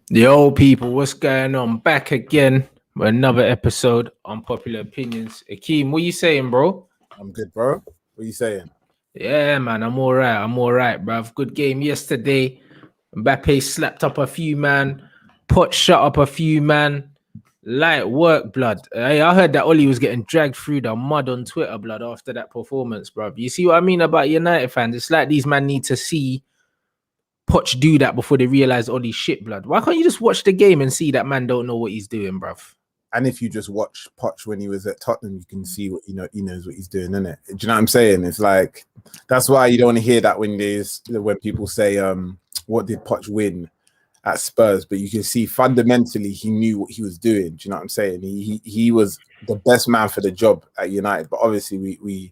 Yo, people, what's going on? Back again with another episode on Popular Opinions. Akeem, what you saying, bro? I'm good, bro. What you saying? Yeah, man, I'm all right, bruv. Good game yesterday. Mbappe slapped up a few man. Pot shut up a few man. Light work, blood. Hey, I heard that Oli was getting dragged through the mud on Twitter, blood, after that performance, bruv. You see what I mean about United fans? It's like these men need to see Poch do that before they realize all these shit, blood. Why can't you just watch the game and see that man don't know what he's doing, bruv? And if you just watch Poch when he was at Tottenham, you can see what he knows what he's doing, innit? Do you know what I'm saying? It's like that's why you don't want to hear that when people say, what did Poch win at Spurs? But you can see fundamentally he knew what he was doing. Do you know what I'm saying? He was the best man for the job at United, but obviously we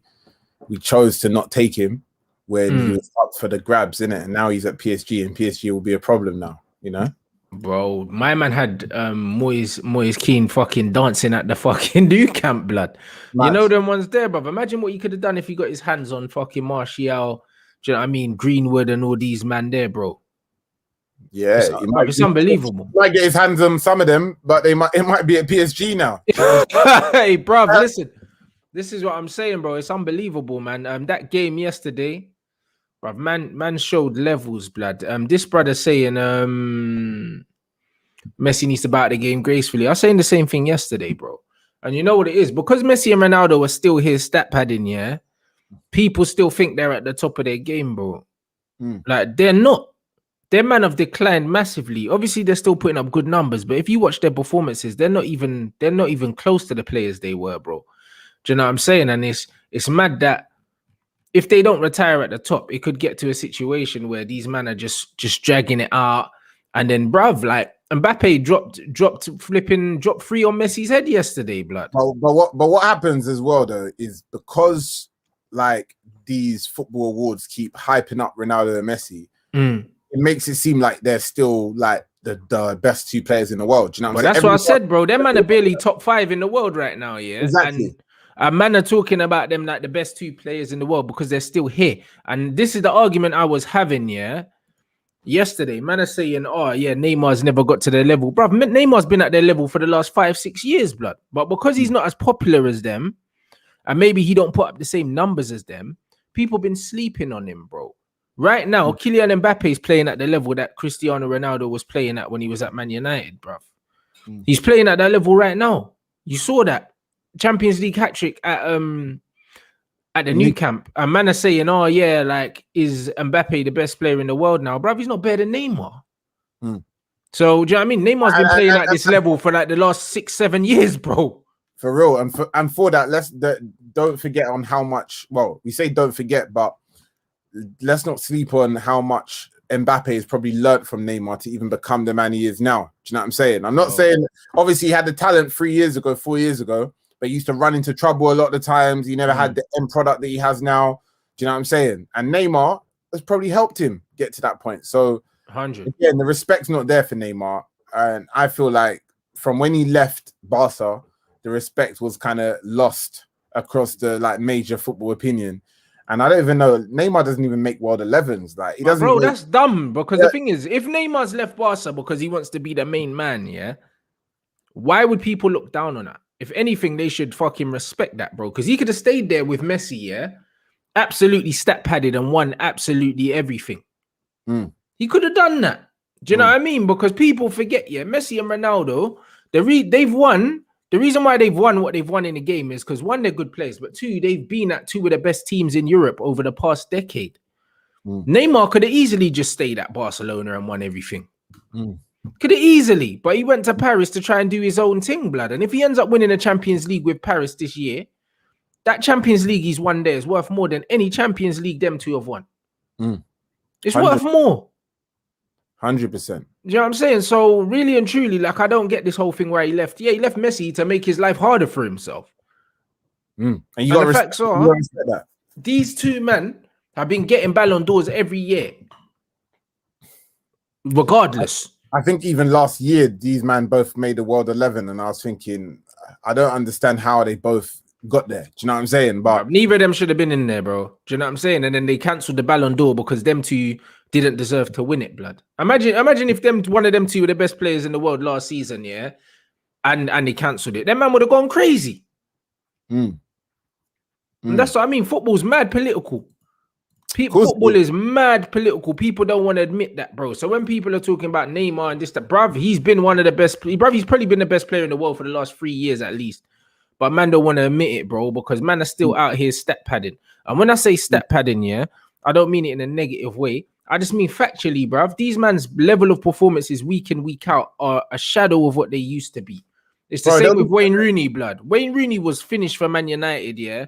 chose to not take him when he was up for the grabs, innit? And now he's at PSG, and PSG will be a problem now, you know? Bro, my man had Moise Keane fucking dancing at the fucking new camp, blood. Nice. You know them ones there, bruv. Imagine what he could have done if he got his hands on fucking Martial, do you know what I mean? Greenwood and all these man there, bro. Yeah, it's unbelievable. He might get his hands on some of them, but it might be at PSG now. Hey, bruv, listen. This is what I'm saying, bro. It's unbelievable, man. That game yesterday, bruv, man showed levels, blood. This brother saying Messi needs to bow out the game gracefully. I was saying the same thing yesterday, bro. And you know what it is? Because Messi and Ronaldo are still here stat padding, yeah, people still think they're at the top of their game, bro. Like, they're not. Their man have declined massively. Obviously, they're still putting up good numbers, but if you watch their performances, they're not even close to the players they were, bro. Do you know what I'm saying? And it's mad that if they don't retire at the top, it could get to a situation where these men are just dragging it out. And then, bruv, like Mbappe dropped three on Messi's head yesterday, blood. But what happens as well though is because like these football awards keep hyping up Ronaldo and Messi, it makes it seem like they're still like the best two players in the world. Do you know what I'm saying? That's what I said, bro. Them man are barely top 5 in the world right now, yeah. Exactly. And man are talking about them like the best two players in the world because they're still here. And this is the argument I was having, yeah. Yesterday, man are saying, oh yeah, Neymar's never got to their level. Bruv, Neymar's been at their level for the last 5-6 years, blood. But because he's not as popular as them, and maybe he don't put up the same numbers as them, people been sleeping on him, bro. Right now, Kylian Mbappe is playing at the level that Cristiano Ronaldo was playing at when he was at Man United, bruv. He's playing at that level right now. You saw that Champions League hat-trick at the new camp. And man are saying, oh yeah, like, is Mbappe the best player in the world now? Bruv, he's not better than Neymar. So, do you know what I mean? Neymar's been playing at this level for like the last 6-7 years, bro. For real. And for that, don't forget on how much, well, we say don't forget, but let's not sleep on how much Mbappe has probably learnt from Neymar to even become the man he is now. Do you know what I'm saying? I'm not saying, obviously, he had the talent 4 years ago, but he used to run into trouble a lot of the times. He never had the end product that he has now. Do you know what I'm saying? And Neymar has probably helped him get to that point. So, 100. Again, the respect's not there for Neymar. And I feel like from when he left Barca, the respect was kind of lost across the like major football opinion. And I don't even know, Neymar doesn't even make World 11s. Like, he doesn't. Bro, that's dumb. Because the thing is, if Neymar's left Barca because he wants to be the main man, yeah, why would people look down on that? If anything, they should fucking respect that, bro. Because he could have stayed there with Messi, yeah, absolutely stat padded and won absolutely everything. He could have done that. Do you know what I mean? Because people forget, yeah, Messi and Ronaldo, they've won. The reason why they've won what they've won in the game is because one, they're good players, but two, they've been at two of the best teams in Europe over the past decade. Neymar could have easily just stayed at Barcelona and won everything. Could have easily, but he went to Paris to try and do his own thing, blood. And if he ends up winning a Champions League with Paris this year, that Champions League he's won there is worth more than any Champions League them two have won. It's 100%. Worth more. 100%. You know what I'm saying? So really and truly, like, I don't get this whole thing where he left. Yeah, he left Messi to make his life harder for himself. And you got to respect that. These two men have been getting Ballon d'Ors every year. Regardless. I think even last year, these men both made the World 11, and I was thinking, I don't understand how they both got there. Do you know what I'm saying? But neither of them should have been in there, bro. Do you know what I'm saying? And then they cancelled the Ballon d'Or because them two didn't deserve to win it, blood. Imagine if one of them two were the best players in the world last season, yeah, and they cancelled it. That man would have gone crazy. And that's what I mean. Football's mad political. Football is mad political. People don't want to admit that, bro. So when people are talking about Neymar and this, that, bruv, he's been one of the best. Bruv, he's probably been the best player in the world for the last 3 years at least. But man don't want to admit it, bro, because man are still out here stat padding. And when I say stat padding, yeah, I don't mean it in a negative way. I just mean factually, bruv. These man's level of performances week in, week out are a shadow of what they used to be. It's the same with Wayne Rooney, blood. Wayne Rooney was finished for Man United, yeah.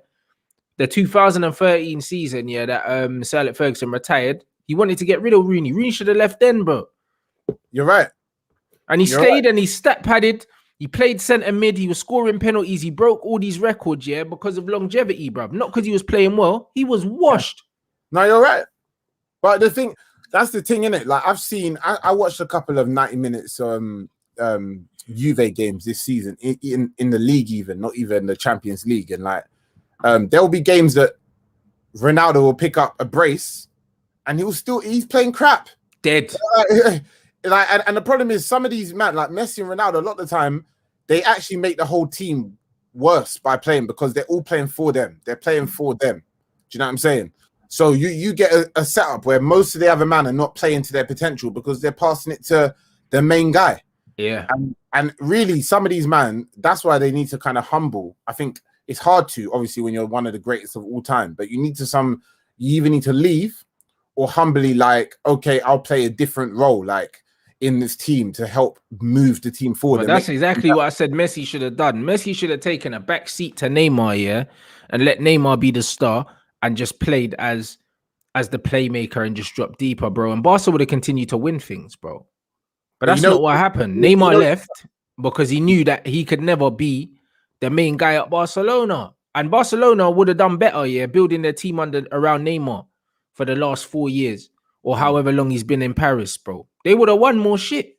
The 2013 season, yeah, that Sir Alex Ferguson retired. He wanted to get rid of Rooney. Rooney should have left then, bro. You're right. And he stayed and he stat padded. He played centre mid. He was scoring penalties. He broke all these records, yeah, because of longevity, bro. Not because he was playing well. He was washed. No, you're right. But the thing, that's the thing, innit? Like I watched a couple of 90 minutes Juve games this season in the league, even not even the Champions League, and like there will be games that Ronaldo will pick up a brace and he's playing crap. Dead. And the problem is some of these men like Messi and Ronaldo, a lot of the time they actually make the whole team worse by playing because they're all playing for them. They're playing for them. Do you know what I'm saying? So you get a setup where most of the other men are not playing to their potential because they're passing it to the main guy. Yeah. And really some of these men, that's why they need to kind of humble. I think it's hard to, obviously, when you're one of the greatest of all time, but you either need to leave or humbly like, okay, I'll play a different role, like in this team to help move the team forward. Well, that's exactly what I said Messi should have done. Messi should have taken a back seat to Neymar, yeah, and let Neymar be the star and just played as the playmaker and just dropped deeper, bro. And Barca would have continued to win things, bro. But that's not what happened. Neymar left because he knew that he could never be the main guy at Barcelona. And Barcelona would have done better, yeah, building their team around Neymar for the last 4 years or however long he's been in Paris, bro. They would have won more shit.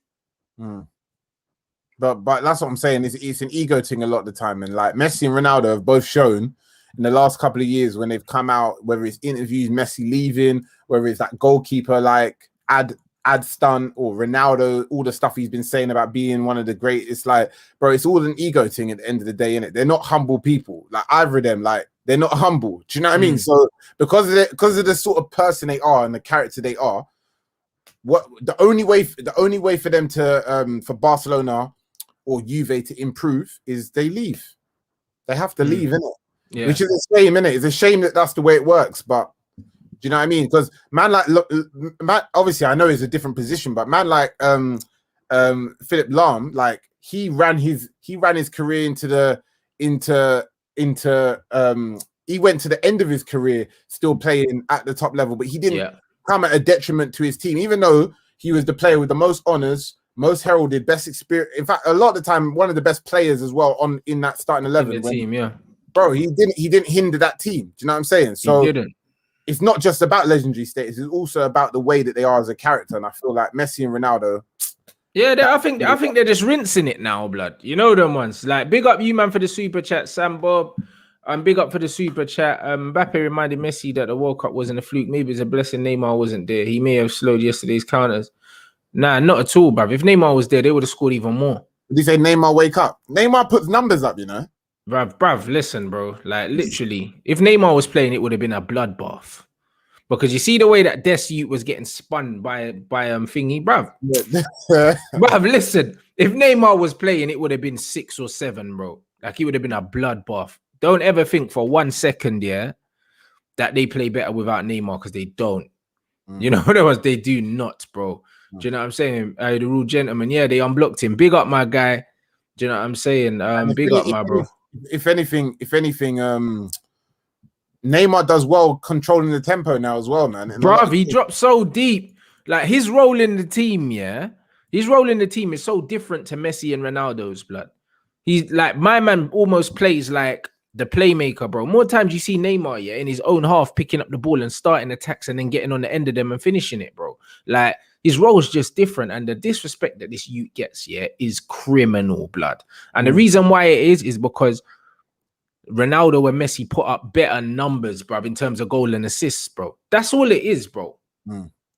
But that's what I'm saying. It's an ego thing a lot of the time. And like Messi and Ronaldo have both shown in the last couple of years when they've come out, whether it's interviews, Messi leaving, whether it's that goalkeeper like ad stunt or Ronaldo, all the stuff he's been saying about being one of the great. It's like, bro, it's all an ego thing at the end of the day, innit? They're not humble people. Like either of them, like they're not humble. Do you know what I mean? So because of the sort of person they are and the character they are, what the only way for them to for Barcelona or Juve to improve is they leave. They have to leave, innit? Yeah. Which is a shame, innit? It's a shame that that's the way it works, but do you know what I mean? Because man, like, look, man, obviously I know it's a different position, but man, like Philip Lahm, like he ran his career he went to the end of his career still playing at the top level, but he didn't come at a detriment to his team, even though he was the player with the most honors, most heralded, best experience. In fact, a lot of the time, one of the best players as well in that starting 11 team. Bro, he didn't hinder that team. Do you know what I'm saying? So he didn't. It's not just about legendary status; it's also about the way that they are as a character. And I feel like Messi and Ronaldo. Yeah, I think they're just rinsing it now, blood. You know them ones. Like, big up you, man, for the super chat, Sam Bob. Big up for the super chat. Mbappe reminded Messi that the World Cup wasn't a fluke. Maybe it's a blessing Neymar wasn't there. He may have slowed yesterday's counters. Nah, not at all, bruv. If Neymar was there, they would have scored even more. Did you say Neymar wake up? Neymar puts numbers up, you know. Bruv, listen, bro. Like, literally, if Neymar was playing, it would have been a bloodbath. Because you see the way that Desute was getting spun by thingy, bruv. Bruv, listen. If Neymar was playing, it would have been 6 or 7, bro. Like, it would have been a bloodbath. Don't ever think for 1 second, yeah, that they play better without Neymar, because they don't. You know what it was? They do not, bro. Do you know what I'm saying? The rule gentleman, yeah, they unblocked him. Big up, my guy. Do you know what I'm saying? Big up, my bro. If anything, Neymar does well controlling the tempo now as well, man. Bro, he dropped so deep. Like, his role in the team, yeah? His role in the team is so different to Messi and Ronaldo's, blood. He's like, my man almost plays like the playmaker, bro. More times you see Neymar, yeah, in his own half, picking up the ball and starting attacks and then getting on the end of them and finishing it, bro. Like, his role is just different. And the disrespect that this youth gets, yeah, is criminal, blood. And the reason why it is because Ronaldo and Messi put up better numbers, bro, in terms of goal and assists, bro. That's all it is, bro.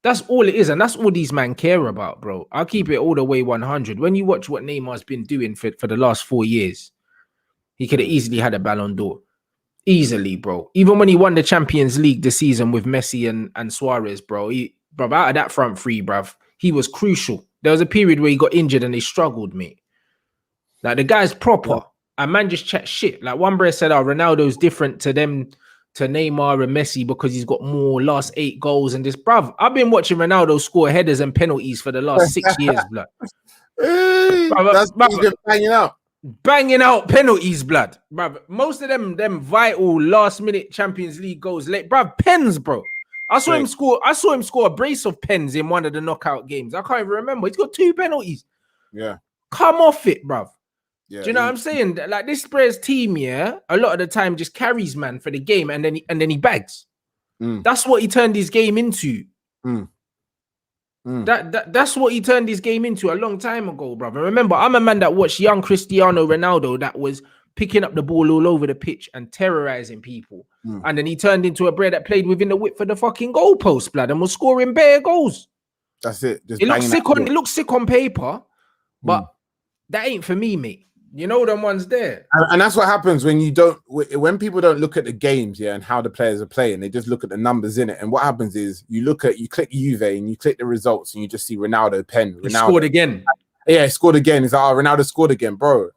That's all it is, and that's all these men care about, bro. I'll keep it all the way 100. When you watch what Neymar's been doing for the last 4 years, he could have easily had a Ballon d'Or. Easily, bro. Even when he won the Champions League this season with Messi and Suarez, bro. Bro, out of that front three, bruv, he was crucial. There was a period where he got injured and they struggled, mate. Like, the guy's proper. Yeah. And man just chat shit. Like, one bro said, Ronaldo's different to them, to Neymar and Messi because he's got more last 8 goals and this. Bruv, I've been watching Ronaldo score headers and penalties for the last 6 years, blood. That's what he's been banging out. Banging out penalties, blood. Bruv, most of them vital last-minute Champions League goals, late, bruv, pens, bro. I saw him score a brace of pens in one of the knockout games. I can't even remember. He's got 2 penalties. Yeah. Come off it, bruv. Yeah, do you know what I'm saying? Like, this Spurs team, yeah, a lot of the time just carries man for the game and then he bags. That's what he turned his game into. That's what he turned his game into a long time ago, brother. Remember, I'm a man that watched young Cristiano Ronaldo that was picking up the ball all over the pitch and terrorizing people. And then he turned into a bro that played within the width of the fucking goalpost, blood, and was scoring bare goals. That's it. It looks sick on paper, but that ain't for me, mate. You know them ones there. And that's what happens when people don't look at the games, yeah, and how the players are playing. They just look at the numbers in it. And what happens is you click Juve and you click the results and you just see Ronaldo pen. Ronaldo scored again. Yeah, he scored again. It's like, Ronaldo scored again, bro.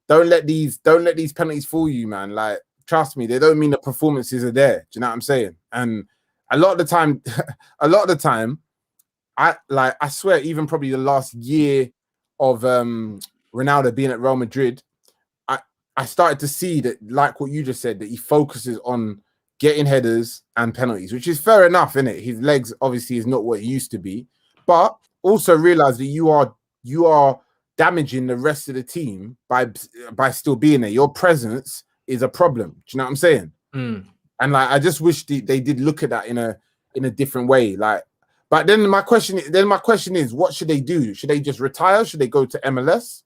Don't let these penalties fool you, man. Like, trust me, they don't mean the performances are there. Do you know what I'm saying? And a lot of the time, I swear, even probably the last year of Ronaldo being at Real Madrid, I started to see that, like what you just said, that he focuses on getting headers and penalties, which is fair enough, isn't it? His legs obviously is not what it used to be, but also realize that you are damaging the rest of the team by still being there. Your presence is a problem. Do you know what I'm saying? And like, I just wish they did look at that in a different way. Like, but then my question is, what should they do? Should they just retire? Should they go to MLS?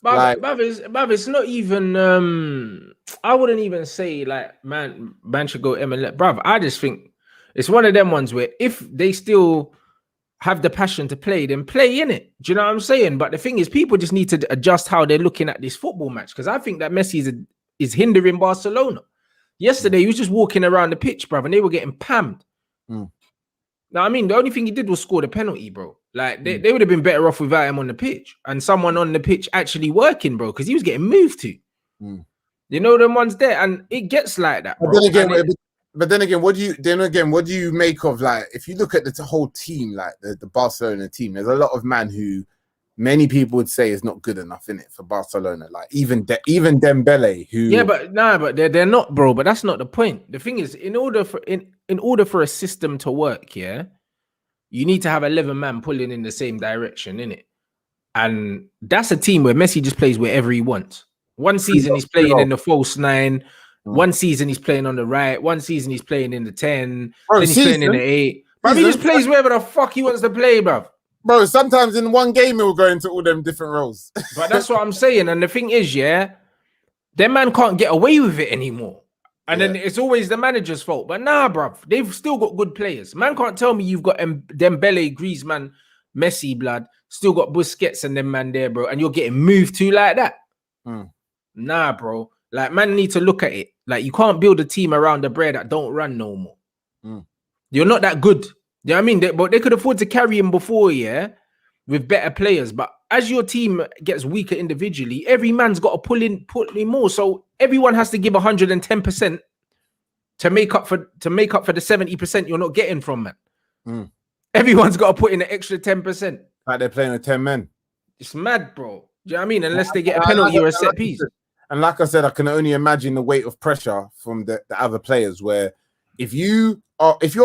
Bruv, it's not even I wouldn't even say like man should go MLS. Bruv, I just think it's one of them ones where if they still have the passion to play, then play in it. Do you know what I'm saying? But the thing is, people just need to adjust how they're looking at this football match, because I think that Messi is hindering Barcelona. Yesterday, he was just walking around the pitch, bruv, and they were getting pammed. Now, I mean, the only thing he did was score the penalty, bro. Like, they would have been better off without him on the pitch and someone on the pitch actually working, bro, because he was getting moved to. You know, them ones there, and it gets like that, bro. But then again, what do you make of, like, if you look at the whole team, like the Barcelona team, there's a lot of man who many people would say is not good enough in it for Barcelona. Like even Dembele, who but they're not, bro. But that's not the point. The thing is, in order for a system to work, yeah, you need to have 11 men pulling in the same direction, innit? And that's a team where Messi just plays wherever he wants. One season he's playing in the false 9. One season he's playing on the right. One season he's playing in the 10. Then he's playing in the 8. But he just plays wherever the fuck he wants to play, bro. Bro, sometimes in one game, he'll go into all them different roles. But that's what I'm saying. And the thing is, yeah, their man can't get away with it anymore. And then it's always the manager's fault. But nah, bruv, they've still got good players. Man can't tell me you've got Dembele, Griezmann, Messi, blood, still got Busquets and them man there, bro, and you're getting moved to like that. Nah, bro. Like, man need to look at it. Like, you can't build a team around the bread that don't run no more. You're not that good. You know what I mean? But they could afford to carry him before, yeah, with better players. But as your team gets weaker individually, every man's got to put in more. So everyone has to give 110% to make up for the 70% you're not getting from man. Everyone's got to put in an extra 10%. Like they're playing with 10 men. It's mad, bro. Do you know what I mean? Unless they get a penalty or a set piece. And like I said, I can only imagine the weight of pressure from the other players, where if you're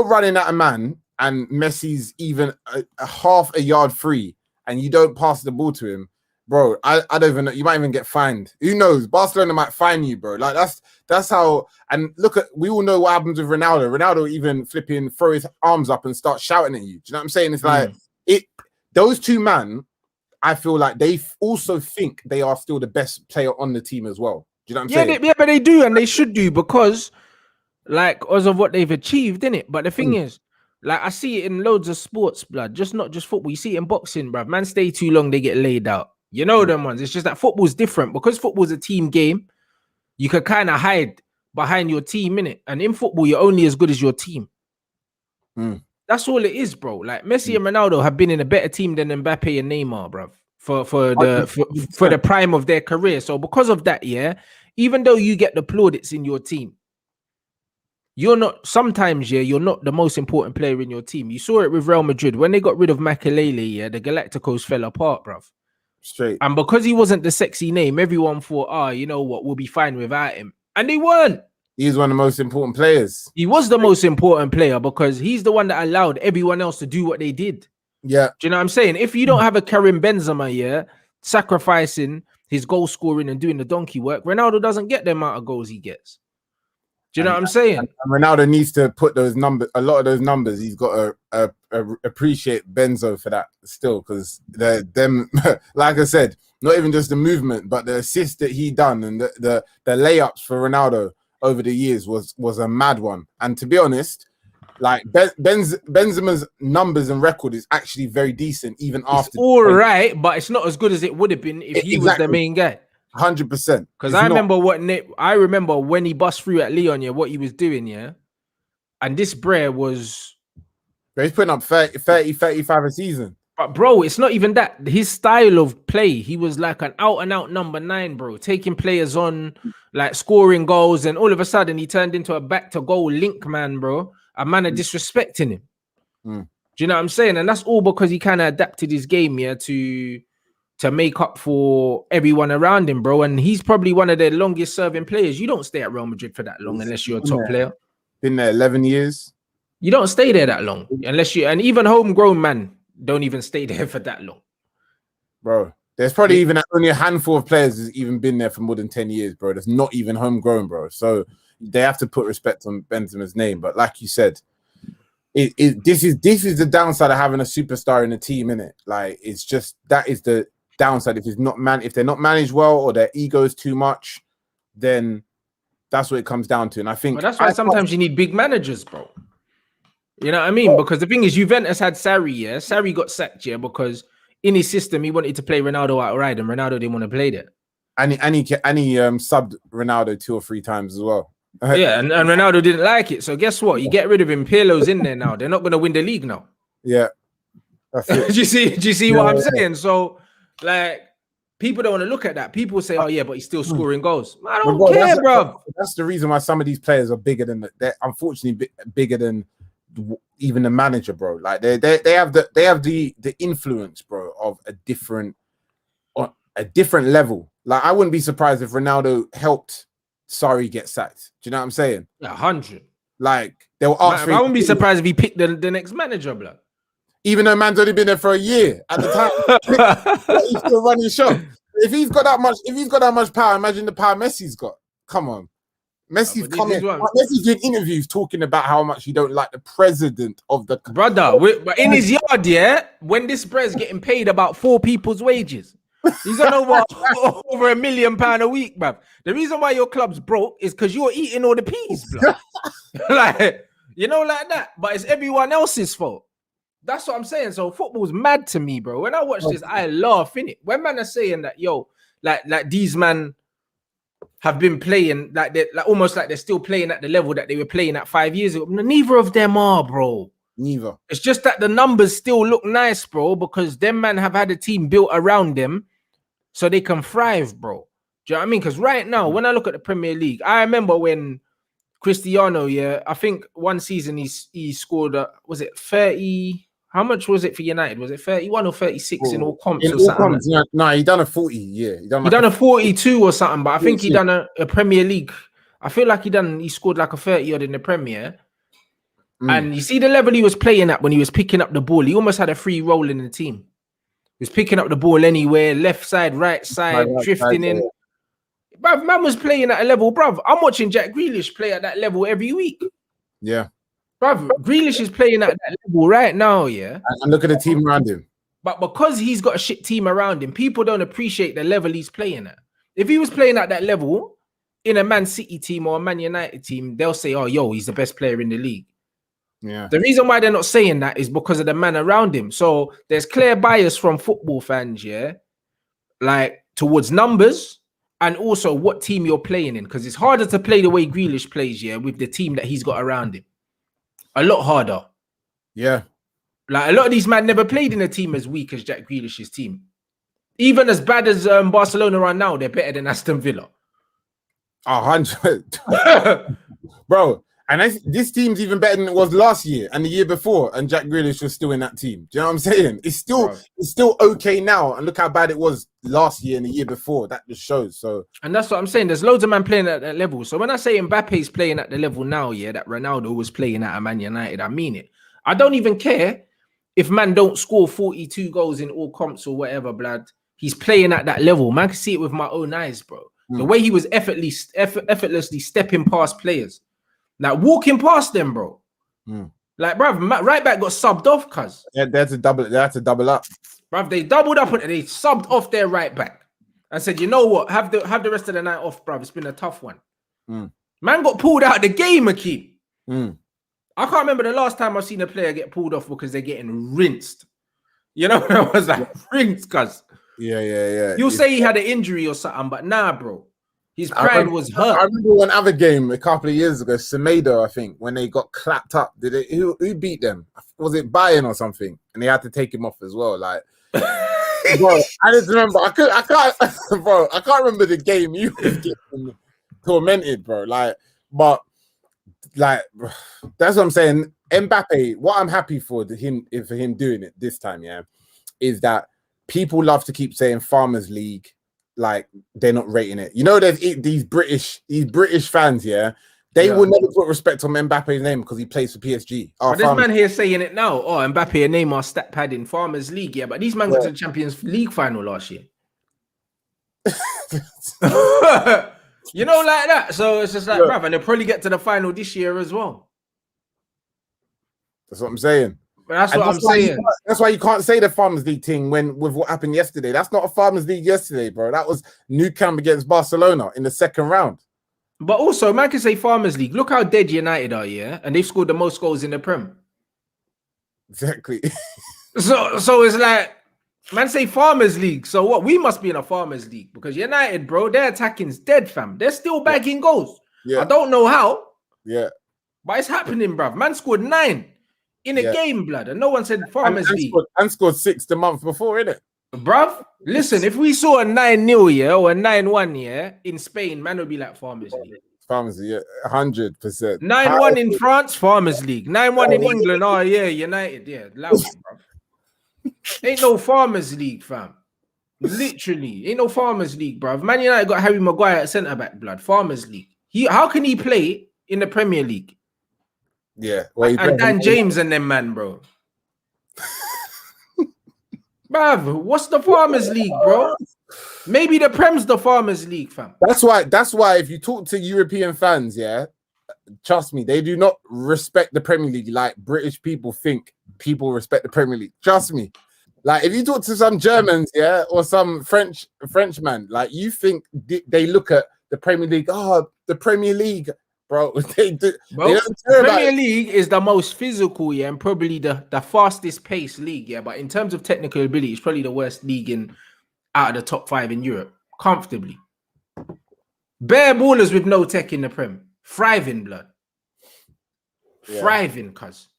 running at a man and Messi's even a half a yard free and you don't pass the ball to him, bro, I don't even know. You might even get fined. Who knows? Barcelona might fine you, bro. Like that's how. And look at, we all know what happens with Ronaldo. Ronaldo even flipping, throw his arms up and start shouting at you. Do you know what I'm saying? It's like those two man, I feel like they also think they are still the best player on the team as well. you know what I'm saying? Yeah, but they do, and they should do, because like because of what they've achieved, innit? But the thing is, like, I see it in loads of sports, blood, not just football. You see it in boxing, bruv. Man stay too long, they get laid out. You know them ones. It's just that football's different, because football's a team game. You can kind of hide behind your team, innit? And in football, you're only as good as your team. That's all it is, bro. Like, Messi and Ronaldo have been in a better team than Mbappe and Neymar, bruv, for the prime of their career. So because of that, yeah, even though you get the plaudits in your team, you're not the most important player in your team. You saw it with Real Madrid when they got rid of Makelele, yeah, the Galacticos fell apart, bruv. Straight. And because he wasn't the sexy name, everyone thought, you know what, we'll be fine without him. And they weren't. He's one of the most important players. He was the most important player because he's the one that allowed everyone else to do what they did. Yeah. Do you know what I'm saying? If you don't have a Karim Benzema, yeah, sacrificing his goal scoring and doing the donkey work, Ronaldo doesn't get the amount of goals he gets. Do you know what I'm saying? And Ronaldo needs to put those numbers, a lot of those numbers. He's got to appreciate Benzo for that still, because them, like I said, not even just the movement, but the assist that he done and the layups for Ronaldo over the years was a mad one. And to be honest, like Benzema's numbers and record is actually very decent, even after. It's all right, but it's not as good as it would have been if he was the main guy. 100%. Because I remember when he bust through at Lyon, yeah, what he was doing, yeah. And this Brer was... He's putting up 30, 35 a season. But bro, it's not even that. His style of play, he was like an out-and-out number 9, bro. Taking players on, like scoring goals, and all of a sudden he turned into a back-to-goal link man, bro. A man of disrespecting him. Do you know what I'm saying? And that's all because he kind of adapted his game, yeah, to make up for everyone around him, bro. And he's probably one of their longest serving players. You don't stay at Real Madrid for that long unless you're a top player. Been there 11 years. You don't stay there that long unless you, and even homegrown man don't even stay there for that long. Bro, there's probably even only a handful of players who's even been there for more than 10 years, bro. That's not even homegrown, bro. So they have to put respect on Benzema's name. But like you said, this is the downside of having a superstar in the team, innit? Like, it's just, that is the downside. If they're not managed well, or their ego is too much, then that's what it comes down to. And I think that's why sometimes you need big managers, bro. You know what I mean? Because the thing is, Juventus had Sarri, yeah. Sarri got sacked, yeah, because in his system he wanted to play Ronaldo outright, and Ronaldo didn't want to play there. And he subbed Ronaldo 2 or 3 times as well. Yeah, and Ronaldo didn't like it. So guess what? You get rid of him. Pirlo's in there now. They're not going to win the league now. Yeah, that's it. Do you see what I'm saying? So, like, people don't want to look at that. People say, "Oh yeah, but he's still scoring goals." I don't care, bro. That's the reason why some of these players are bigger than they're unfortunately bigger than even the manager, bro. Like they have the influence, bro, of a different level. Like, I wouldn't be surprised if Ronaldo helped Sarri get sacked. Do you know what I'm saying? 100. Like, they'll ask. I wouldn't be surprised if he picked the next manager, bro. Even though man's only been there for a year at the time, he's still running show. If he's got that much power, imagine the power Messi's got. Come on. Messi's coming. Messi's doing interviews talking about how much he don't like the president of the brother. But in his yard, yeah, when this bread's getting paid about 4 people's wages, he's on over £1 million a week, bruv. The reason why your club's broke is because you're eating all the peas, bruv. Like, you know, like that. But it's everyone else's fault. That's what I'm saying. So football's mad to me, bro. When I watch this, I laugh, innit? When man are saying that, yo, like these man have been playing like they're like almost like they're still playing at the level that they were playing at 5 years ago. Neither of them are, bro. Neither. It's just that the numbers still look nice, bro, because them man have had a team built around them so they can thrive, bro. Do you know what I mean? Because right now, when I look at the Premier League, I remember when Cristiano, yeah, I think one season he scored, was it 30? How much was it for United? Was it 31 or 36 in all comps or something? No, he done a 40, yeah. He done a 42 or something, but I think he done a Premier League. I feel like he scored like a 30 odd in the Premier. And you see the level he was playing at when he was picking up the ball. He almost had a free role in the team. He was picking up the ball anywhere, left side, right side, drifting in. Bruv, man was playing at a level, bruv. I'm watching Jack Grealish play at that level every week. Yeah. Bruv, Grealish is playing at that level right now, yeah? And look at the team around him. But because he's got a shit team around him, people don't appreciate the level he's playing at. If he was playing at that level, in a Man City team or a Man United team, they'll say, "Oh, yo, he's the best player in the league." Yeah. The reason why they're not saying that is because of the man around him. So there's clear bias from football fans, yeah, like towards numbers and also what team you're playing in, because it's harder to play the way Grealish plays, yeah, with the team that he's got around him. A lot harder. Yeah. Like a lot of these men never played in a team as weak as Jack Grealish's team. Even as bad as Barcelona are now, they're better than Aston Villa. 100. Bro, and this team's even better than it was last year and the year before, and Jack Grealish was still in that team. Do you know what I'm saying? It's still okay now, and look how bad it was last year and the year before. That just shows. So, and that's what I'm saying. There's loads of men playing at that level. So when I say Mbappe's playing at the level now, yeah, that Ronaldo was playing at Man United, I mean it. I don't even care if man don't score 42 goals in all comps or whatever, blood. He's playing at that level. Man can see it with my own eyes, bro. The way he was effortlessly stepping past players. Like walking past them, bro. Like, bruv, right back got subbed off, cuz. Yeah, they had to double up. Bruv, they doubled up and they subbed off their right back. And said, you know what? Have the rest of the night off, bruv. It's been a tough one. Man got pulled out of the game, Akeem. I can't remember the last time I've seen a player get pulled off because they're getting rinsed. You know, I was like, rinsed, cuz. Yeah. You'll say he had an injury or something, but nah, bro. His pride was hurt. I remember one other game a couple of years ago, Semedo, I think, when they got clapped up. Who beat them? Was it Bayern or something? And they had to take him off as well. Like, bro, I just remember. I can't, bro. I can't remember the game. You was getting tormented, bro. Like, but like, that's what I'm saying. Mbappe. What I'm happy for him doing it this time, yeah, is that people love to keep saying Farmers League. Like they're not rating it. You know, there's these British fans, yeah. They will never put respect on Mbappe's name because he plays for PSG. But this man here saying it now. Oh, Mbappe and Neymar stat pad in Farmers League, yeah. But these men got to the Champions League final last year. You know, like that. So it's just like, bruv, and they'll probably get to the final this year as well. That's what I'm saying. But that's what I'm saying. That's why you can't say the Farmers League thing with what happened yesterday. That's not a Farmers League yesterday, bro. That was Nou Camp against Barcelona in the second round. But also, man can say Farmers League. Look how dead United are, yeah? And they've scored the most goals in the Prem. Exactly. So it's like, man say Farmers League. So what? We must be in a Farmers League because United, bro, their attacking's dead, fam. They're still bagging goals. Yeah. I don't know how. Yeah. But it's happening, bruv. Man scored 9 in a game, blood. And no one said Farmers League. Scored 6 the month before, innit? Bruv, listen, if we saw a 9-0, yeah, or a 9-1, yeah, in Spain, man would be like Farmers League. Farmers League, 100%. 9-1 in France, Farmers League. 9-1 in England, oh yeah, United, yeah. Loud, bruv. Ain't no Farmers League, fam. Literally, ain't no Farmers League, bruv. Man United got Harry Maguire at centre-back, blood. Farmers League. How can he play in the Premier League? Yeah. Well, and Dan James and them, man, bro. Bruv, what's the Farmers League, bro? Maybe the Prem's the Farmers League, fam. That's why if you talk to European fans, yeah, trust me, they do not respect the Premier League like British people think people respect the Premier League. Trust me. Like if you talk to some Germans, yeah, or some Frenchman, like you think they look at the Premier League, the Premier League. Bro, they do. Bro, they don't care about Premier League is the most physical, yeah, and probably the fastest paced league, yeah. But in terms of technical ability, it's probably the worst league out of the top 5 in Europe, comfortably. Bare ballers with no tech in the Prem, thriving, blood, thriving, cuz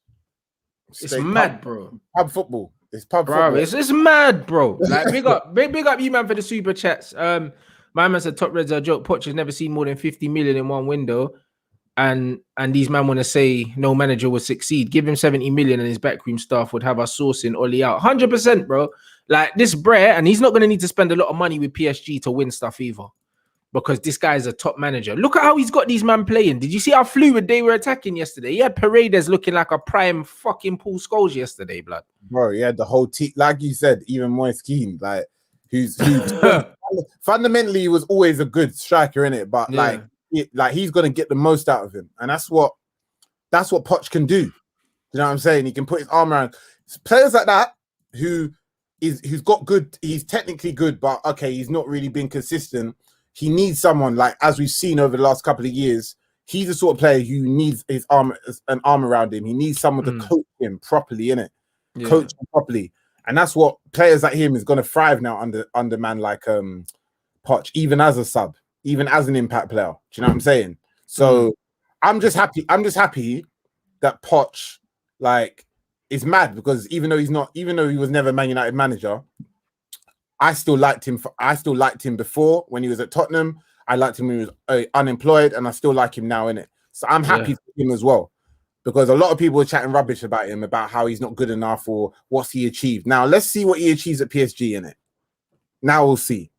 it's mad, bro. Pub football, it's pub bro. Football. It's mad, bro. Like big up you, man, for the super chats. My man said top reds are a joke. Poch has never seen more than 50 million in one window. And these men want to say no manager would succeed. Give him 70 million and his backroom staff would have us sourcing Oli out. 100%, bro. Like this Brer, and he's not going to need to spend a lot of money with PSG to win stuff either. Because this guy is a top manager. Look at how he's got these men playing. Did you see how fluid they were attacking yesterday? He had Paredes looking like a prime fucking Paul Scholes yesterday, blood. Bro, yeah, the whole team, like you said, even Moise Keane, like who's fundamentally was always a good striker in it, but like he's gonna get the most out of him, and that's what Poch can do. You know what I'm saying? He can put his arm around players like that who's got good. He's technically good, but okay, he's not really been consistent. he needs someone like, as we've seen over the last couple of years, he's the sort of player who needs an arm around him. He needs someone to coach him properly, innit? Yeah. Coach him properly. And that's what players like him is going to thrive now under man like Poch, even as a sub, even as an impact player. Do you know what I'm saying? So I'm just happy that Poch like is mad, because even though he was never Man United manager, I still liked him before when he was at Tottenham. I liked him when he was unemployed, and I still like him now, innit? So I'm happy for him as well, because a lot of people are chatting rubbish about him, about how he's not good enough or what's he achieved. Now let's see what he achieves at PSG, innit? Now we'll see.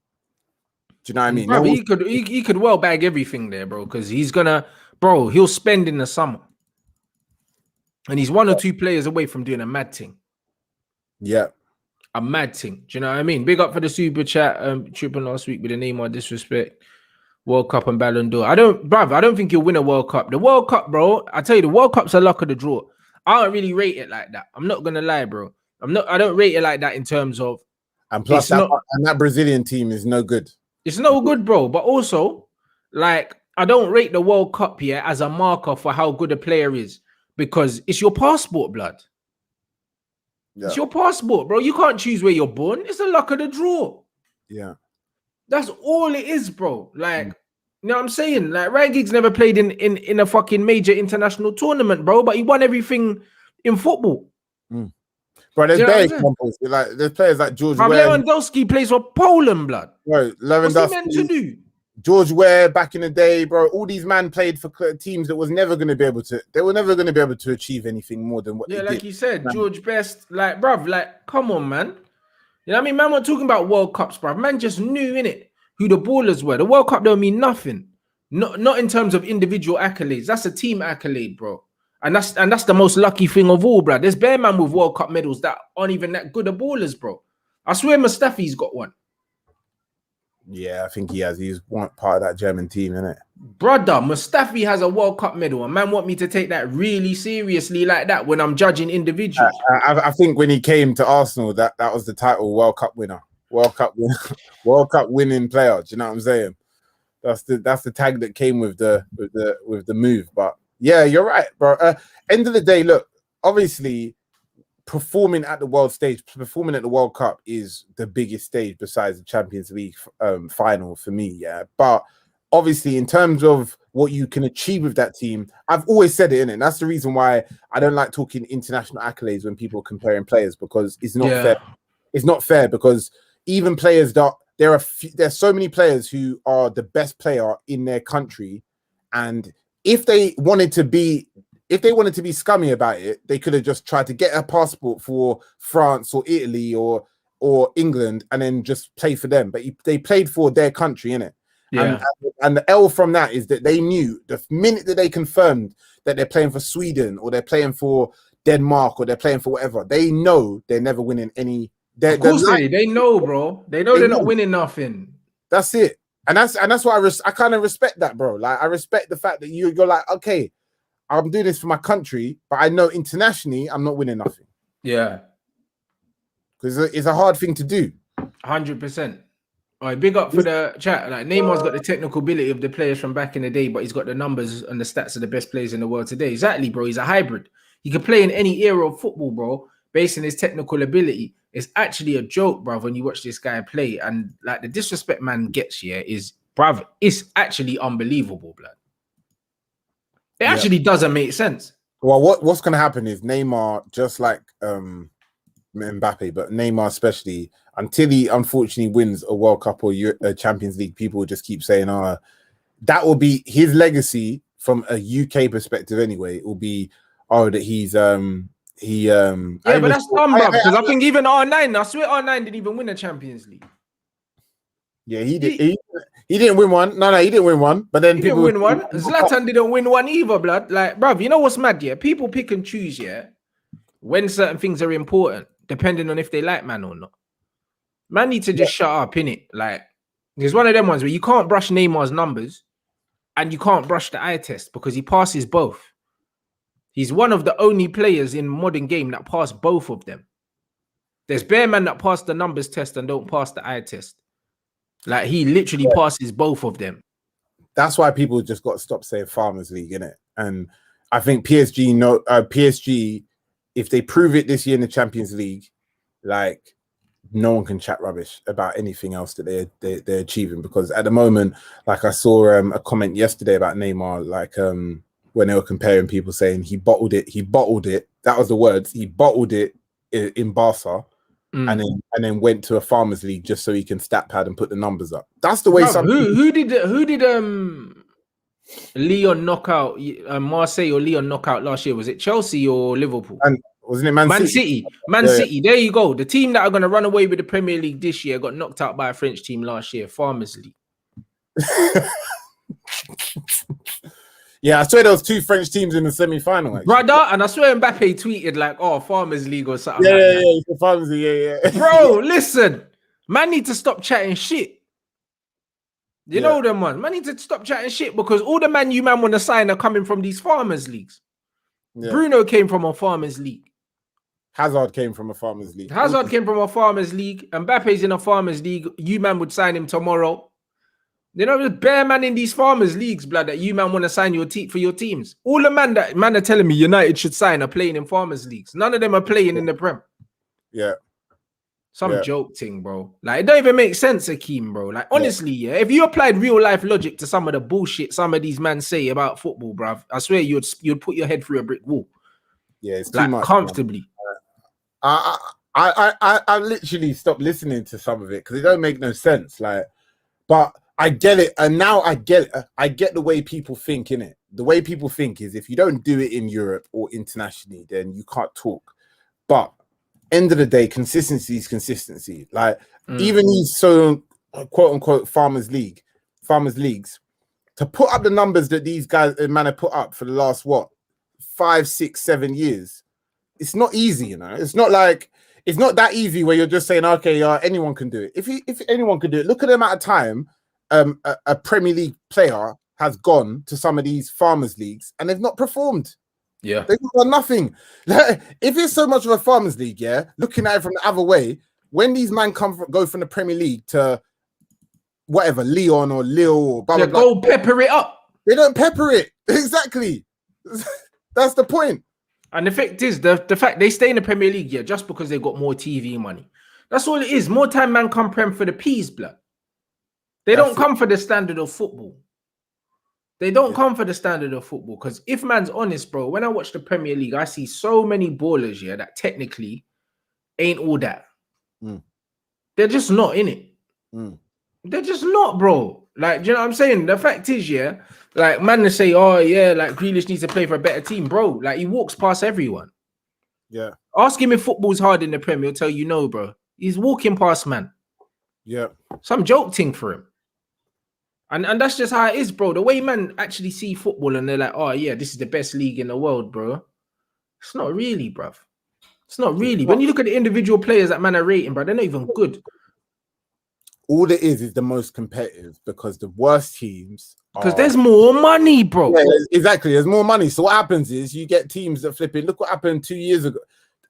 Do you know what I mean? Bro, he could well bag everything there, bro, because he'll spend in the summer. And he's one or two players away from doing a mad thing. Yeah. A mad thing. Do you know what I mean? Big up for the super chat tripping last week with the Neymar disrespect. World Cup and Ballon d'Or. I don't think he'll win a World Cup. The World Cup, bro, I tell you, the World Cup's a luck of the draw. I don't really rate it like that. I'm not gonna lie, bro. I don't rate it like that in terms of, and plus that Brazilian team is no good. It's no good, bro. But also, like, I don't rate the World Cup here as a marker for how good a player is, because it's your passport, blood. Yeah. It's your passport, bro. You can't choose where you're born. It's the luck of the draw. Yeah. That's all it is, bro. Like, you know what I'm saying? Like, Ryan Giggs never played in a fucking major international tournament, bro, but he won everything in football. But there's bare examples. Like, there's players like George Weah. Lewandowski plays for Poland, blood. Bro, Lewandowski. What's he meant to do? George Weah back in the day, bro. All these men played for teams that was never going to be able to. They were never going to be able to achieve anything more than what they did. Yeah, like you said, George Best. Like, bruv, like, come on, man. You know what I mean? Man, we're talking about World Cups, bruv. Man just knew, innit, who the ballers were. The World Cup don't mean nothing. Not in terms of individual accolades. That's a team accolade, bro. And that's the most lucky thing of all, bro. There's bare man with World Cup medals that aren't even that good of ballers, bro. I swear Mustafi's got one. Yeah, I think he has. He's one part of that German team, isn't it? Brother, Mustafi has a World Cup medal, and man want me to take that really seriously like that when I'm judging individuals. I think when he came to Arsenal, that was the title, World Cup winner. World Cup winning player. Do you know what I'm saying? That's the tag that came with the move. But yeah, you're right, bro. End of the day, look, obviously, performing at the world stage, performing at the World Cup is the biggest stage besides the Champions League final for me. Yeah, but obviously, in terms of what you can achieve with that team, I've always said it, innit? And that's the reason why I don't like talking international accolades when people are comparing players, because it's not fair. It's not fair, because even players that there's so many players who are the best player in their country, and if they wanted to be scummy about it, they could have just tried to get a passport for France or Italy or England and then just play for them. But they played for their country, innit? Yeah. And the L from that is that they knew the minute that they confirmed that they're playing for Sweden or they're playing for Denmark or they're playing for whatever, they know they're never winning any. Of course they know, bro. They know they're not winning nothing. That's it. And that's why I kind of respect that, bro. Like, I respect the fact that you're like, okay, I'm doing this for my country, but I know internationally I'm not winning nothing. Yeah. Because it's a hard thing to do. 100%. All right, big up for the chat. Like, Neymar's got the technical ability of the players from back in the day, but he's got the numbers and the stats of the best players in the world today. Exactly, bro. He's a hybrid. He can play in any era of football, bro, based on his technical ability. It's actually a joke, bro, when you watch this guy play. And like, the disrespect man gets here is, bruv, it's actually unbelievable, blood. It actually doesn't make sense. Well, what's going to happen is Neymar, just like Mbappe, but Neymar especially, until he unfortunately wins a World Cup or a Champions League, people will just keep saying, that will be his legacy from a UK perspective anyway. It will be, that he's but that's dumb, bro, because I think even R9, I swear R9 didn't even win a Champions League. Yeah, he did. He didn't win one. No, he didn't win one. But then he didn't win one. Zlatan didn't win one either, blood. Like, bruv, you know what's mad? Yeah, people pick and choose. Yeah, when certain things are important, depending on if they like man or not. Man need to just shut up, innit? Like, there's one of them ones where you can't brush Neymar's numbers, and you can't brush the eye test because he passes both. He's one of the only players in modern game that pass both of them. There's bare men that pass the numbers test and don't pass the eye test. Like he literally passes both of them. That's why people just got to stop saying Farmers League, innit? And I think PSG, if they prove it this year in the Champions League, like no one can chat rubbish about anything else that they're achieving, because at the moment, like I saw a comment yesterday about Neymar, like when they were comparing, people saying he bottled it. That was the words. He bottled it in Barca. And then went to a Farmers League just so he can stat pad and put the numbers up. That's the way. Who did Leon knock out? Marseille or Leon knock out last year? Was it Chelsea or Liverpool? And wasn't it Man City? Man City. There you go. The team that are going to run away with the Premier League this year got knocked out by a French team last year, Farmers League. Yeah, I swear there was 2 French teams in the semi-final, brother. And I swear Mbappe tweeted like, "Oh, Farmers League or something." Yeah, it's the Farmers League. Yeah. Bro, listen, man, need to stop chatting shit. You know them ones. Man, need to stop chatting shit, because all the man you want to sign are coming from these Farmers Leagues. Yeah. Bruno came from a Farmers League. Hazard came from a Farmers League. Mbappe's in a Farmers League. You man would sign him tomorrow. You know, there's bare man in these Farmers Leagues, blood, that you man want to sign for your teams. All the man are telling me United should sign are playing in Farmers Leagues. None of them are playing in the Prem. Yeah. Some joke thing, bro. Like, it don't even make sense, Akeem, bro. Like, honestly, if you applied real life logic to some of the bullshit some of these men say about football, bruv, I swear you'd put your head through a brick wall. Yeah, it's too much comfortably. I literally stopped listening to some of it because it don't make no sense. Like, but I get it, and now I get it. I get the way people think, innit? The way people think is if you don't do it in Europe or internationally, then you can't talk. But end of the day, consistency is consistency. Like even these so quote unquote farmers leagues, to put up the numbers that these guys man have put up for the last 5, 6, 7 years, it's not easy, you know. It's not that easy where you're just saying, okay, anyone can do it. If anyone can do it, look at the amount of time a Premier League player has gone to some of these farmers leagues and they've not performed. Yeah, they've done nothing. If it's so much of a farmers league, looking at it from the other way, when these men go from the Premier League to whatever Lyon or Lille or blah, blah, blah, go pepper it up. They don't pepper it. Exactly. That's the point. And the fact is, the fact they stay in the Premier League, just because they got more TV money. That's all it is. More time man come Prem for the peas, blood. They don't come for the standard of football. They don't come for the standard of football. Because if man's honest, bro, when I watch the Premier League, I see so many ballers here that technically ain't all that. They're just not in it. They're just not, bro. Like, do you know what I'm saying? The fact is, like, man to say, oh, yeah, like, Grealish needs to play for a better team, bro. Like, he walks past everyone. Yeah. Ask him if football's hard in the Premier, he'll tell you no, bro. He's walking past, man. Yeah. Some joke thing for him. And that's just how it is, bro. The way man actually see football and they're like, oh, yeah, this is the best league in the world, bro. It's not really, bruv. It's not really. When you look at the individual players that man are rating, bro, they're not even good. All it is the most competitive because the worst teams... Because there's more money, bro. Yeah, exactly. There's more money. So what happens is you get teams that flip it. Look what happened 2 years ago.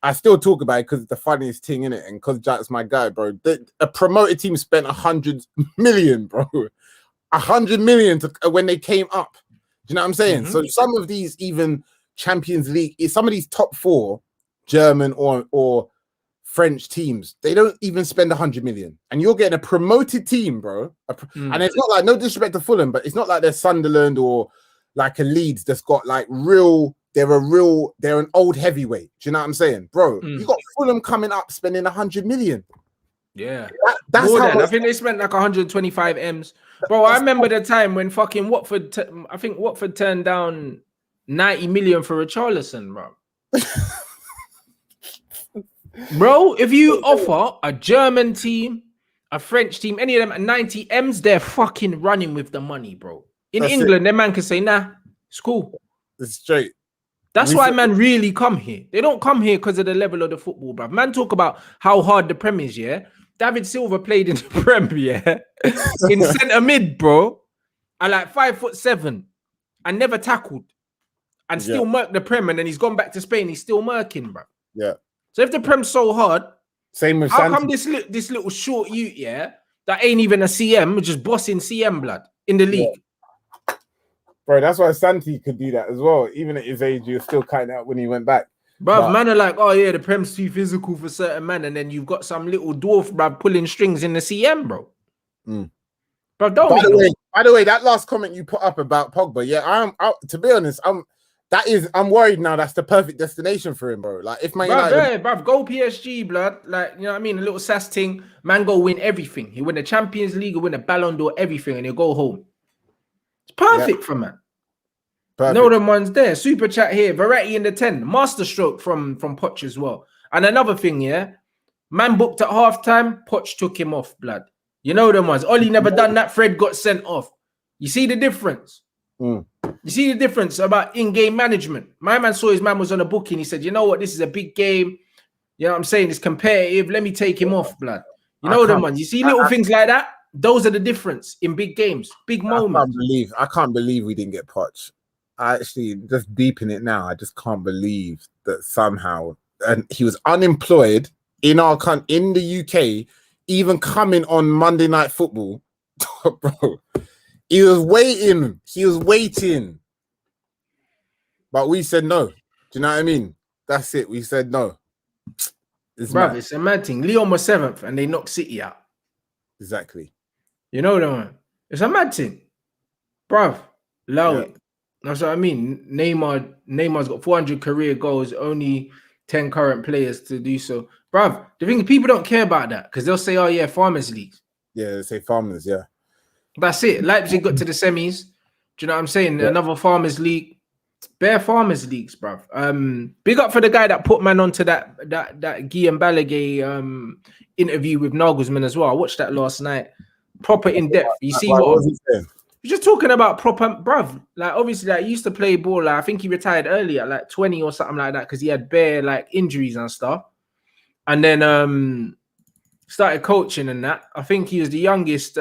I still talk about it because it's the funniest thing, in it, and because Jack's my guy, bro. A promoted team spent 100 million, bro. 100 million when they came up. Do you know what I'm saying? So some of these even Champions League, some of these top 4 German or French teams, they don't even spend 100 million, and you're getting a promoted team, bro. And it's not like, no disrespect to Fulham, but it's not like they're Sunderland or like a Leeds that's got like they're an old heavyweight. Do you know what I'm saying, bro? You got Fulham coming up spending 100 million. Yeah, that's more how than, I think they spent like 125 M's, bro. I remember the time when fucking Watford, I think Watford turned down 90 million for Richarlison, bro. Bro, if you offer a German team, a French team, any of them at 90 M's, they're fucking running with the money, bro. In England, their man can say, nah, it's cool. It's straight. That's why man really come here. They don't come here because of the level of the football, bro. Man talk about how hard the Prem is, David Silva played in the Prem, in centre mid, bro. At like 5'7" and never tackled. And still murked the Prem, and then he's gone back to Spain, he's still murking, bro. Yeah. So if the Prem's so hard, same with how Santi. come this little short youth, that ain't even a CM, just bossing CM blood in the league. Bro, that's why Santi could do that as well. Even at his age, he was still cutting out when he went back. Bruv, man are like, oh yeah, the Prem's too physical for certain men, and then you've got some little dwarf, bruv, pulling strings in the CM, bro. Bro, don't by the way, that last comment you put up about Pogba, yeah, to be honest, I'm worried now. That's the perfect destination for him, bro. Like, if Man United, bruv, go PSG, blood. Like, you know what I mean? A little sass thing. Man, go win everything. He win the Champions League, he win the Ballon d'Or, everything, and he'll go home. It's perfect for man. Perfect. No them ones there. Super chat here. Variety in the 10. Masterstroke from Poch as well. And another thing, yeah. Man booked at halftime. Poch took him off, blood. You know them ones. Ollie never done that. Fred got sent off. You see the difference? You see the difference about in-game management. My man saw his man was on a booking. He said, you know what? This is a big game. You know what I'm saying? It's competitive. Let me take him off, blood. You know them ones. You see little things like that? Those are the difference in big games, big moments. I can't believe we didn't get Poch. I actually, just deeping it now, I just can't believe that somehow, and he was unemployed in the UK, even coming on Monday Night Football, bro. He was waiting. But we said no. Do you know what I mean? That's it. We said no. It's a mad thing. Lyon was 7th and they knocked City out. Exactly. You know that. It's a mad thing. Bruv, allow it. That's what I mean. Neymar's got 400 career goals, only 10 current players to do so. Bruv, the thing is, people don't care about that because they'll say, oh yeah, Farmers League. Yeah, they say Farmers, yeah. That's it. Leipzig got to the semis. Do you know what I'm saying? Yeah. Another Farmers League. Bare Farmers Leagues, bruv. Big up for the guy that put man onto that Guillaume Balaguer interview with Nagelsmann as well. I watched that last night. Proper in depth. You see what was he saying? He's just talking about proper, bruv. Like, obviously, like, he used to play ball. Like, I think he retired early at like 20 or something like that because he had bare like injuries and stuff. And then started coaching and that. I think he was the youngest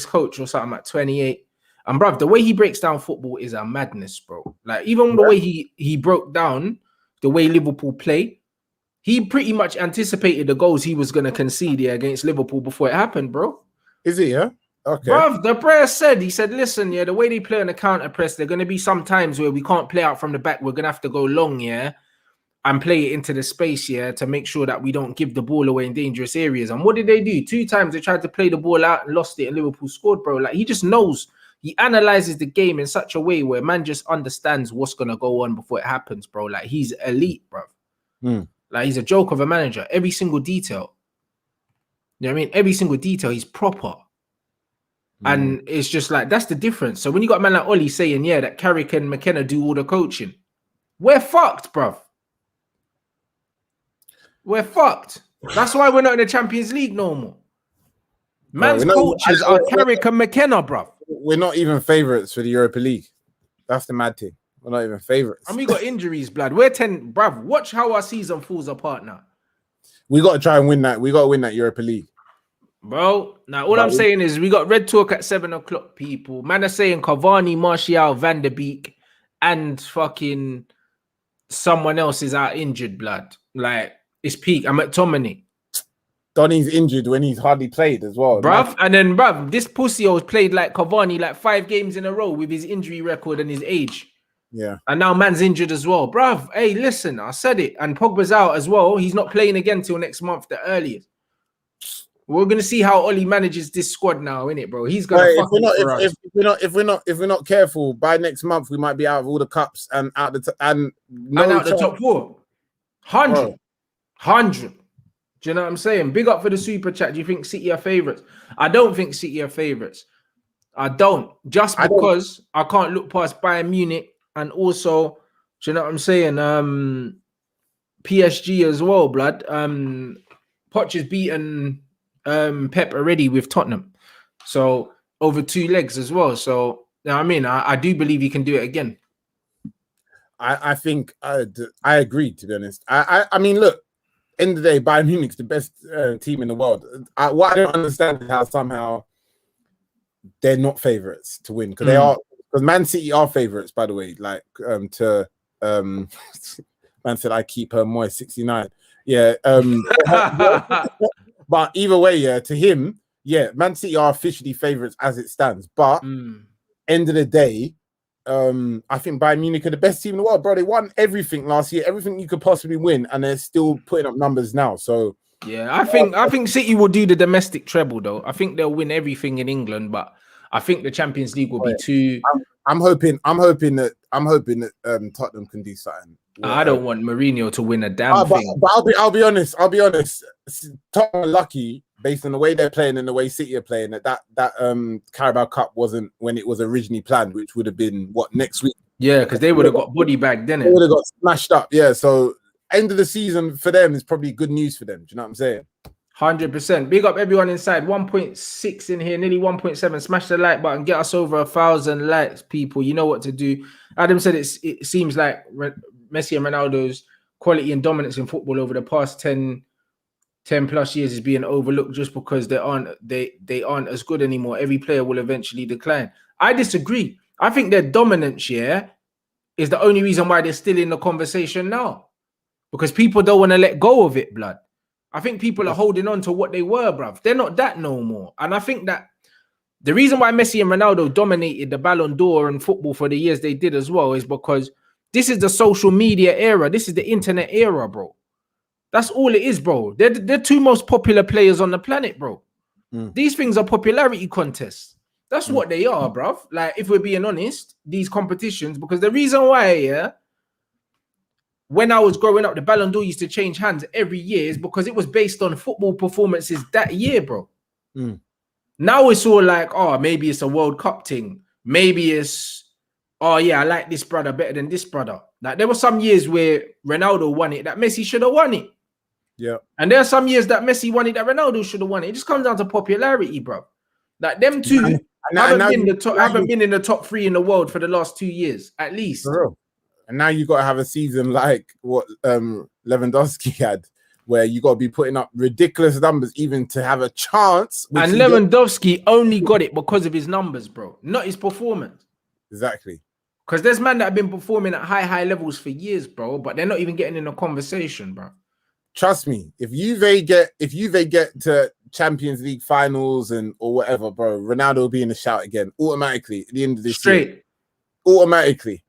coach or something at 28. And bruv, the way he breaks down football is a madness, bro. Like, even the way he broke down the way Liverpool play, he pretty much anticipated the goals he was going to concede here against Liverpool before it happened, bro. Is he, yeah? Okay. Bruv, the player said, listen, yeah, the way they play on the counter press, there are going to be some times where we can't play out from the back. We're going to have to go long, yeah, and play it into the space, yeah, to make sure that we don't give the ball away in dangerous areas. And what did they do? 2 times they tried to play the ball out and lost it, and Liverpool scored, bro. Like, he just knows. He analyzes the game in such a way where man just understands what's going to go on before it happens, bro. Like, he's elite, bro. Like, he's a joke of a manager. Every single detail. You know what I mean? Every single detail, he's proper. And it's just like, that's the difference. So when you got a man like Ollie saying, yeah, that Carrick and McKenna do all the coaching, we're fucked, bruv. We're fucked. That's why we're not in the Champions League no more. Man's coaches are Carrick and McKenna, bruv. We're not even favourites for the Europa League. That's the mad thing. We're not even favourites. And we got injuries, blood. We're 10, bruv. Watch how our season falls apart now. We got to try and win that. We got to win that Europa League. Bro, now all I'm saying is we got Red Talk at 7 o'clock, people. Man are saying Cavani, Martial, Van der Beek, and fucking someone else is out injured, blood. Like, it's peak. I'm at McTominay. Donny's injured when he's hardly played as well. Bruv, and then, bruv, this pussy has played like Cavani like 5 games in a row with his injury record and his age. Yeah. And now man's injured as well. Bruv, hey, listen, I said it. And Pogba's out as well. He's not playing again till next month, the earliest. We're gonna see how Ollie manages this squad now, innit, bro? He's gonna if we're not careful, by next month we might be out of all the cups and out the top 4. 100. Do you know what I'm saying? Big up for the super chat. Do you think City are favourites? I don't think City are favourites. I don't. Just because I can't look past Bayern Munich, and also, do you know what I'm saying? PSG as well, blood. Poch has beaten Pep already with Tottenham, so over 2 legs as well. So, you know what I mean, I do believe he can do it again. I think I agree, to be honest. I mean, look, end of the day, Bayern Munich's the best team in the world. What I don't understand is how somehow they're not favourites to win, because they are. Because Man City are favourites, by the way. Like man said, I keep her moist 69. Yeah. But either way, yeah, to him, yeah, Man City are officially favourites as it stands. But end of the day, I think Bayern Munich are the best team in the world, bro. They won everything last year, everything you could possibly win, and they're still putting up numbers now. So yeah, I think City will do the domestic treble though. I think they'll win everything in England, but I think the Champions League will be too. I'm hoping that Tottenham can do something. I don't want Mourinho to win a damn thing. But I'll be honest. Tottenham are lucky based on the way they're playing and the way City are playing. That Carabao Cup wasn't when it was originally planned, which would have been what next week. Yeah, because they would have got body bagged, didn't it? They would have got smashed up. Yeah, so end of the season for them is probably good news for them. Do you know what I'm saying? 100%. Big up everyone inside. 1.6 in here, nearly 1.7. Smash the like button. Get us over 1,000 likes, people. You know what to do. Adam said it seems like Messi and Ronaldo's quality and dominance in football over the past 10 plus years is being overlooked just because they aren't as good anymore. Every player will eventually decline. I disagree. I think their dominance, is the only reason why they're still in the conversation now. Because people don't want to let go of it, blood. I think people are holding on to what they were, bruv. They're not that no more. And I think that the reason why Messi and Ronaldo dominated the Ballon d'Or and football for the years they did as well is because this is the social media era. This is the internet era, bro. That's all it is, bro. They're the two most popular players on the planet, bro. These things are popularity contests. That's what they are, bruv. Like, if we're being honest, these competitions, because the reason why, when I was growing up, the Ballon d'Or used to change hands every year is because it was based on football performances that year, bro. Now it's all like, oh, maybe it's a World Cup thing. Maybe it's, oh, yeah, I like this brother better than this brother. Like, there were some years where Ronaldo won it, that Messi should have won it. Yeah. And there are some years that Messi won it, that Ronaldo should have won it. It just comes down to popularity, bro. Like, them two haven't been in the top 3 in the world for the last 2 years, at least. For real. And now you got to have a season like what Lewandowski had, where you got to be putting up ridiculous numbers even to have a chance. And Lewandowski only got it because of his numbers, bro, not his performance. Exactly. Because there's men that have been performing at high levels for years, bro, but they're not even getting in a conversation, bro. Trust me, if Juve get to Champions League finals or whatever, bro, Ronaldo will be in the shout again automatically at the end of this year. Automatically.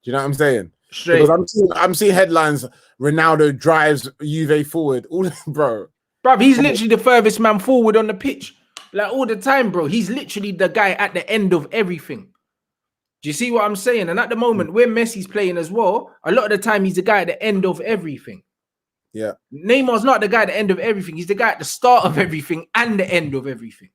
Do you know what I'm saying? Straight. Because I'm seeing headlines. Ronaldo drives Juve forward. Bro, he's literally the furthest man forward on the pitch, like all the time, bro. He's literally the guy at the end of everything. Do you see what I'm saying? And at the moment, where Messi's playing as well, a lot of the time he's the guy at the end of everything. Yeah. Neymar's not the guy at the end of everything. He's the guy at the start of everything and the end of everything.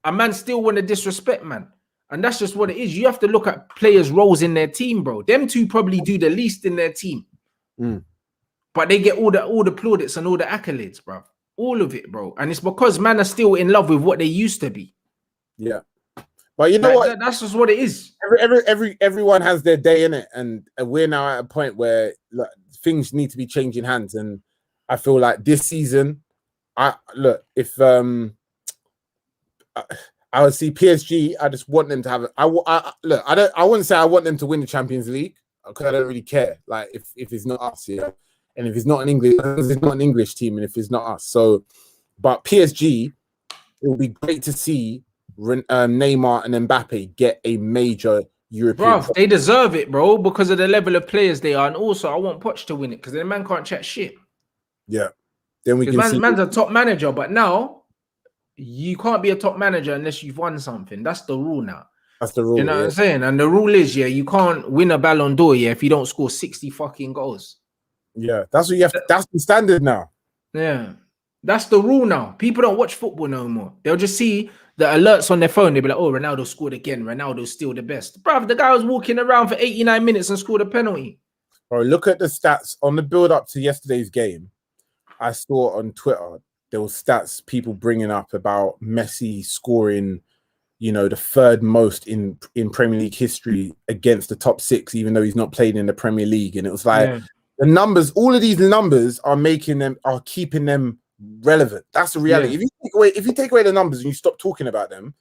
A man still want to disrespect, man. And that's just what it is. You have to look at players' roles in their team, bro. Them two probably do the least in their team. But they get all the plaudits and all the accolades, bro. All of it, bro. And it's because man are still in love with what they used to be. Yeah. But you know what? That's just what it is. Everyone has their day in it. And we're now at a point where things need to be changing hands. And I feel like this season, if I would see PSG. I just want them to have it. I wouldn't say I want them to win the Champions League because I don't really care. Like if it's not us, and if it's not an English team, and if it's not us. So, but PSG, it will be great to see Neymar and Mbappe get a major European. Bro, they deserve it, bro, because of the level of players they are, and also I want Poch to win it because the man can't chat shit. Yeah, then we can see. Man's a top manager, but now. You can't be a top manager unless you've won something. That's the rule now. That's the rule. You know what I'm saying? And the rule is, you can't win a Ballon d'Or, if you don't score 60 fucking goals. Yeah, that's what you have. That's the standard now. Yeah, that's the rule now. People don't watch football no more. They'll just see the alerts on their phone. They'll be like, oh, Ronaldo scored again. Ronaldo's still the best. Bruv, the guy was walking around for 89 minutes and scored a penalty. Bro, look at the stats on the build-up to yesterday's game. I saw on Twitter, there was stats people bringing up about Messi scoring, the third most in Premier League history against the top 6, even though he's not played in the Premier League. And it was like the numbers, all of these numbers are keeping them relevant. That's the reality. If you take away the numbers and you stop talking about them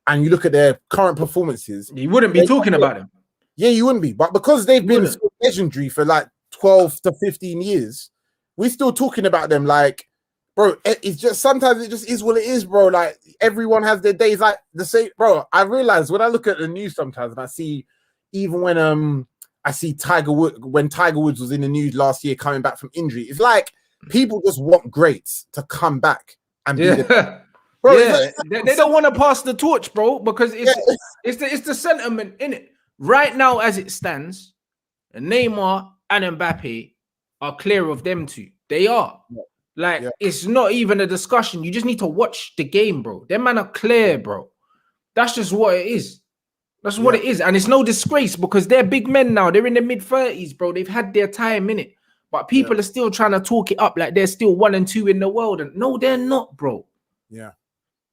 and you look at their current performances, you wouldn't be talking about them. Yeah, you wouldn't be. But because they've been so legendary for like 12 to 15 years, we're still talking about them like bro. It's just sometimes it just is what it is, bro. Like everyone has their days, like the same, bro. I realize when I look at the news sometimes, and I see even when I see Tiger Woods was in the news last year coming back from injury. It's like people just want greats to come back and be the bro. Yeah, they don't want to pass the torch, bro, because it's the sentiment in it right now as it stands. Neymar and Mbappe are clear of them two. They are. Like, it's not even a discussion. You just need to watch the game, bro. Them man are clear, bro. That's just what it is. That's what it is. And it's no disgrace because they're big men now. They're in the mid-30s, bro. They've had their time in it. But people are still trying to talk it up like they're still 1 and 2 in the world. And no, they're not, bro. Yeah.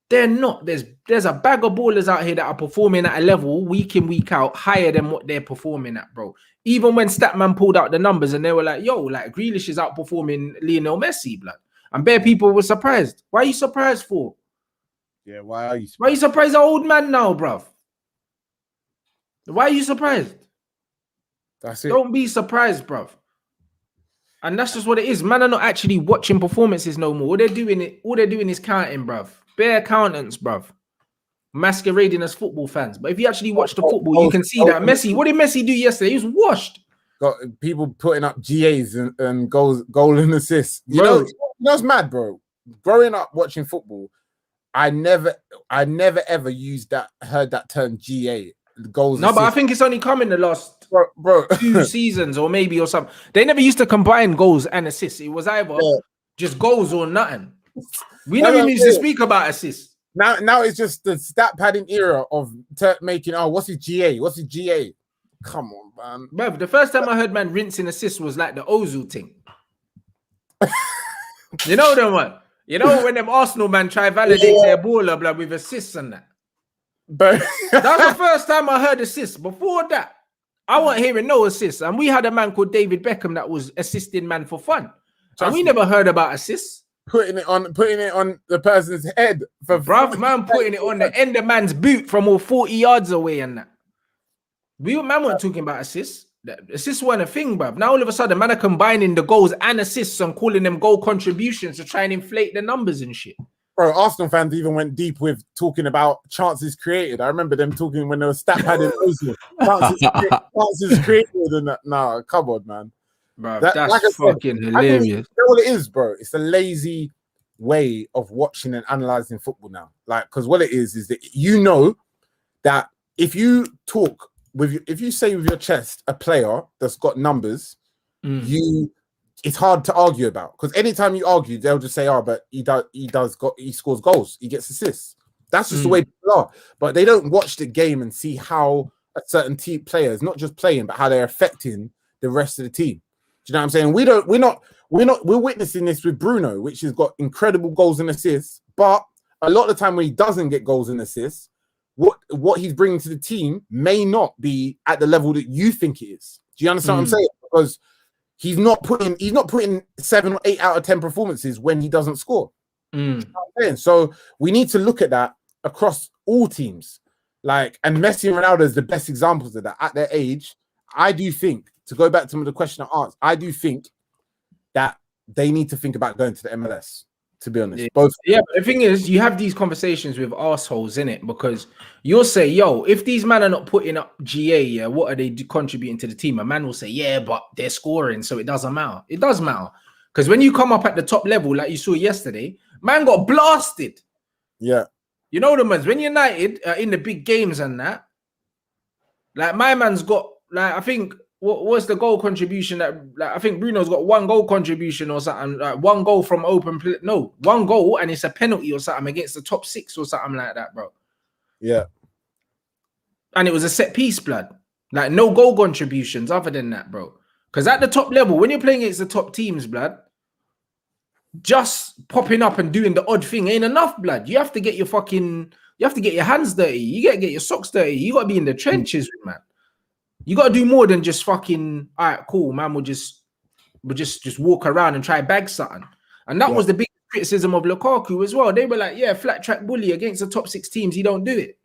They're not. There's a bag of ballers out here that are performing at a level week in, week out, higher than what they're performing at, bro. Even when Statman pulled out the numbers and they were like, yo, like Grealish is outperforming Lionel Messi, blood. And bare people were surprised. Why are you surprised for? Yeah, why are you surprised? Why are you surprised, an old man now, bruv? Why are you surprised? That's it. Don't be surprised, bruv. And that's just what it is. Man are not actually watching performances no more. All they're doing is counting, bruv. Bare accountants, bruv. Masquerading as football fans. But if you actually watch the football, you can see that Messi, what did Messi do yesterday? He was washed. Got people putting up GAs and goals, goal and assists. You know it's mad, bro. Growing up watching football, I never ever heard that term GA. Goals. No, but I think it's only come in the last bro. 2 seasons or maybe or something. They never used to combine goals and assists. It was either just goals or nothing. We never even used to speak about assists. Now it's just the stat padding era of making, what's his GA? What's his GA? Come on, man. Bruv, the first time I heard man rinsing assists was like the Ozil thing. You know them one? You know when them Arsenal man try validate their baller blood with assists and that? But that's the first time I heard assists. Before that, I wasn't hearing no assists. And we had a man called David Beckham that was assisting man for fun. And we never heard about assists. Putting it on the person's head for bruv, man, putting it on the end of man's boot from all 40 yards away and that. Man weren't talking about assists. Assists weren't a thing, bruv. Now all of a sudden, man are combining the goals and assists and calling them goal contributions to try and inflate the numbers and shit. Bro, Arsenal fans even went deep with talking about chances created. I remember them talking when they were stat padding chances created and that. Nah, come on, man. Bro, that's like fucking hilarious. You know what it is, bro? It's a lazy way of watching and analyzing football now. Like, because what it is that you know that if you say with your chest a player that's got numbers, it's hard to argue about. Because anytime you argue, they'll just say, but he scores goals, he gets assists. That's just the way people are. But they don't watch the game and see how a certain team players, not just playing, but how they're affecting the rest of the team. Do you know what I'm saying? We're witnessing this with Bruno, which has got incredible goals and assists, but a lot of the time when he doesn't get goals and assists, what he's bringing to the team may not be at the level that you think it is. Do you understand what I'm saying? Because he's not putting 7 or 8 out of 10 performances when he doesn't score. You know what I'm saying? So we need to look at that across all teams. Like, and Messi and Ronaldo is the best examples of that. At their age, I do think, to go back to the question I asked, I do think that they need to think about going to the MLS, to be honest. But the thing is, you have these conversations with arseholes in it, because you'll say, yo, if these men are not putting up GA, what are they contributing to the team? A man will say, yeah, but they're scoring, so it doesn't matter. It does matter. Because when you come up at the top level, like you saw yesterday, man got blasted. Yeah. You know the ones, when United are in the big games and that, like my man's got, like, I think, what's the goal contribution that, like, I think Bruno's got 1 goal contribution or something, like 1 goal from open play. No, 1 goal and it's a penalty or something against the top 6 or something like that, bro. Yeah. And it was a set piece, blood. Like, no goal contributions other than that, bro. Because at the top level, when you're playing against the top teams, blood, just popping up and doing the odd thing ain't enough, blood. You have to get your hands dirty. You gotta get your socks dirty. You gotta be in the trenches, man. You got to do more than just fucking, all right, cool, man, we'll just walk around and try bag something. And that was the big criticism of Lukaku as well. They were like, yeah, flat track bully against the top 6 teams. He don't do it.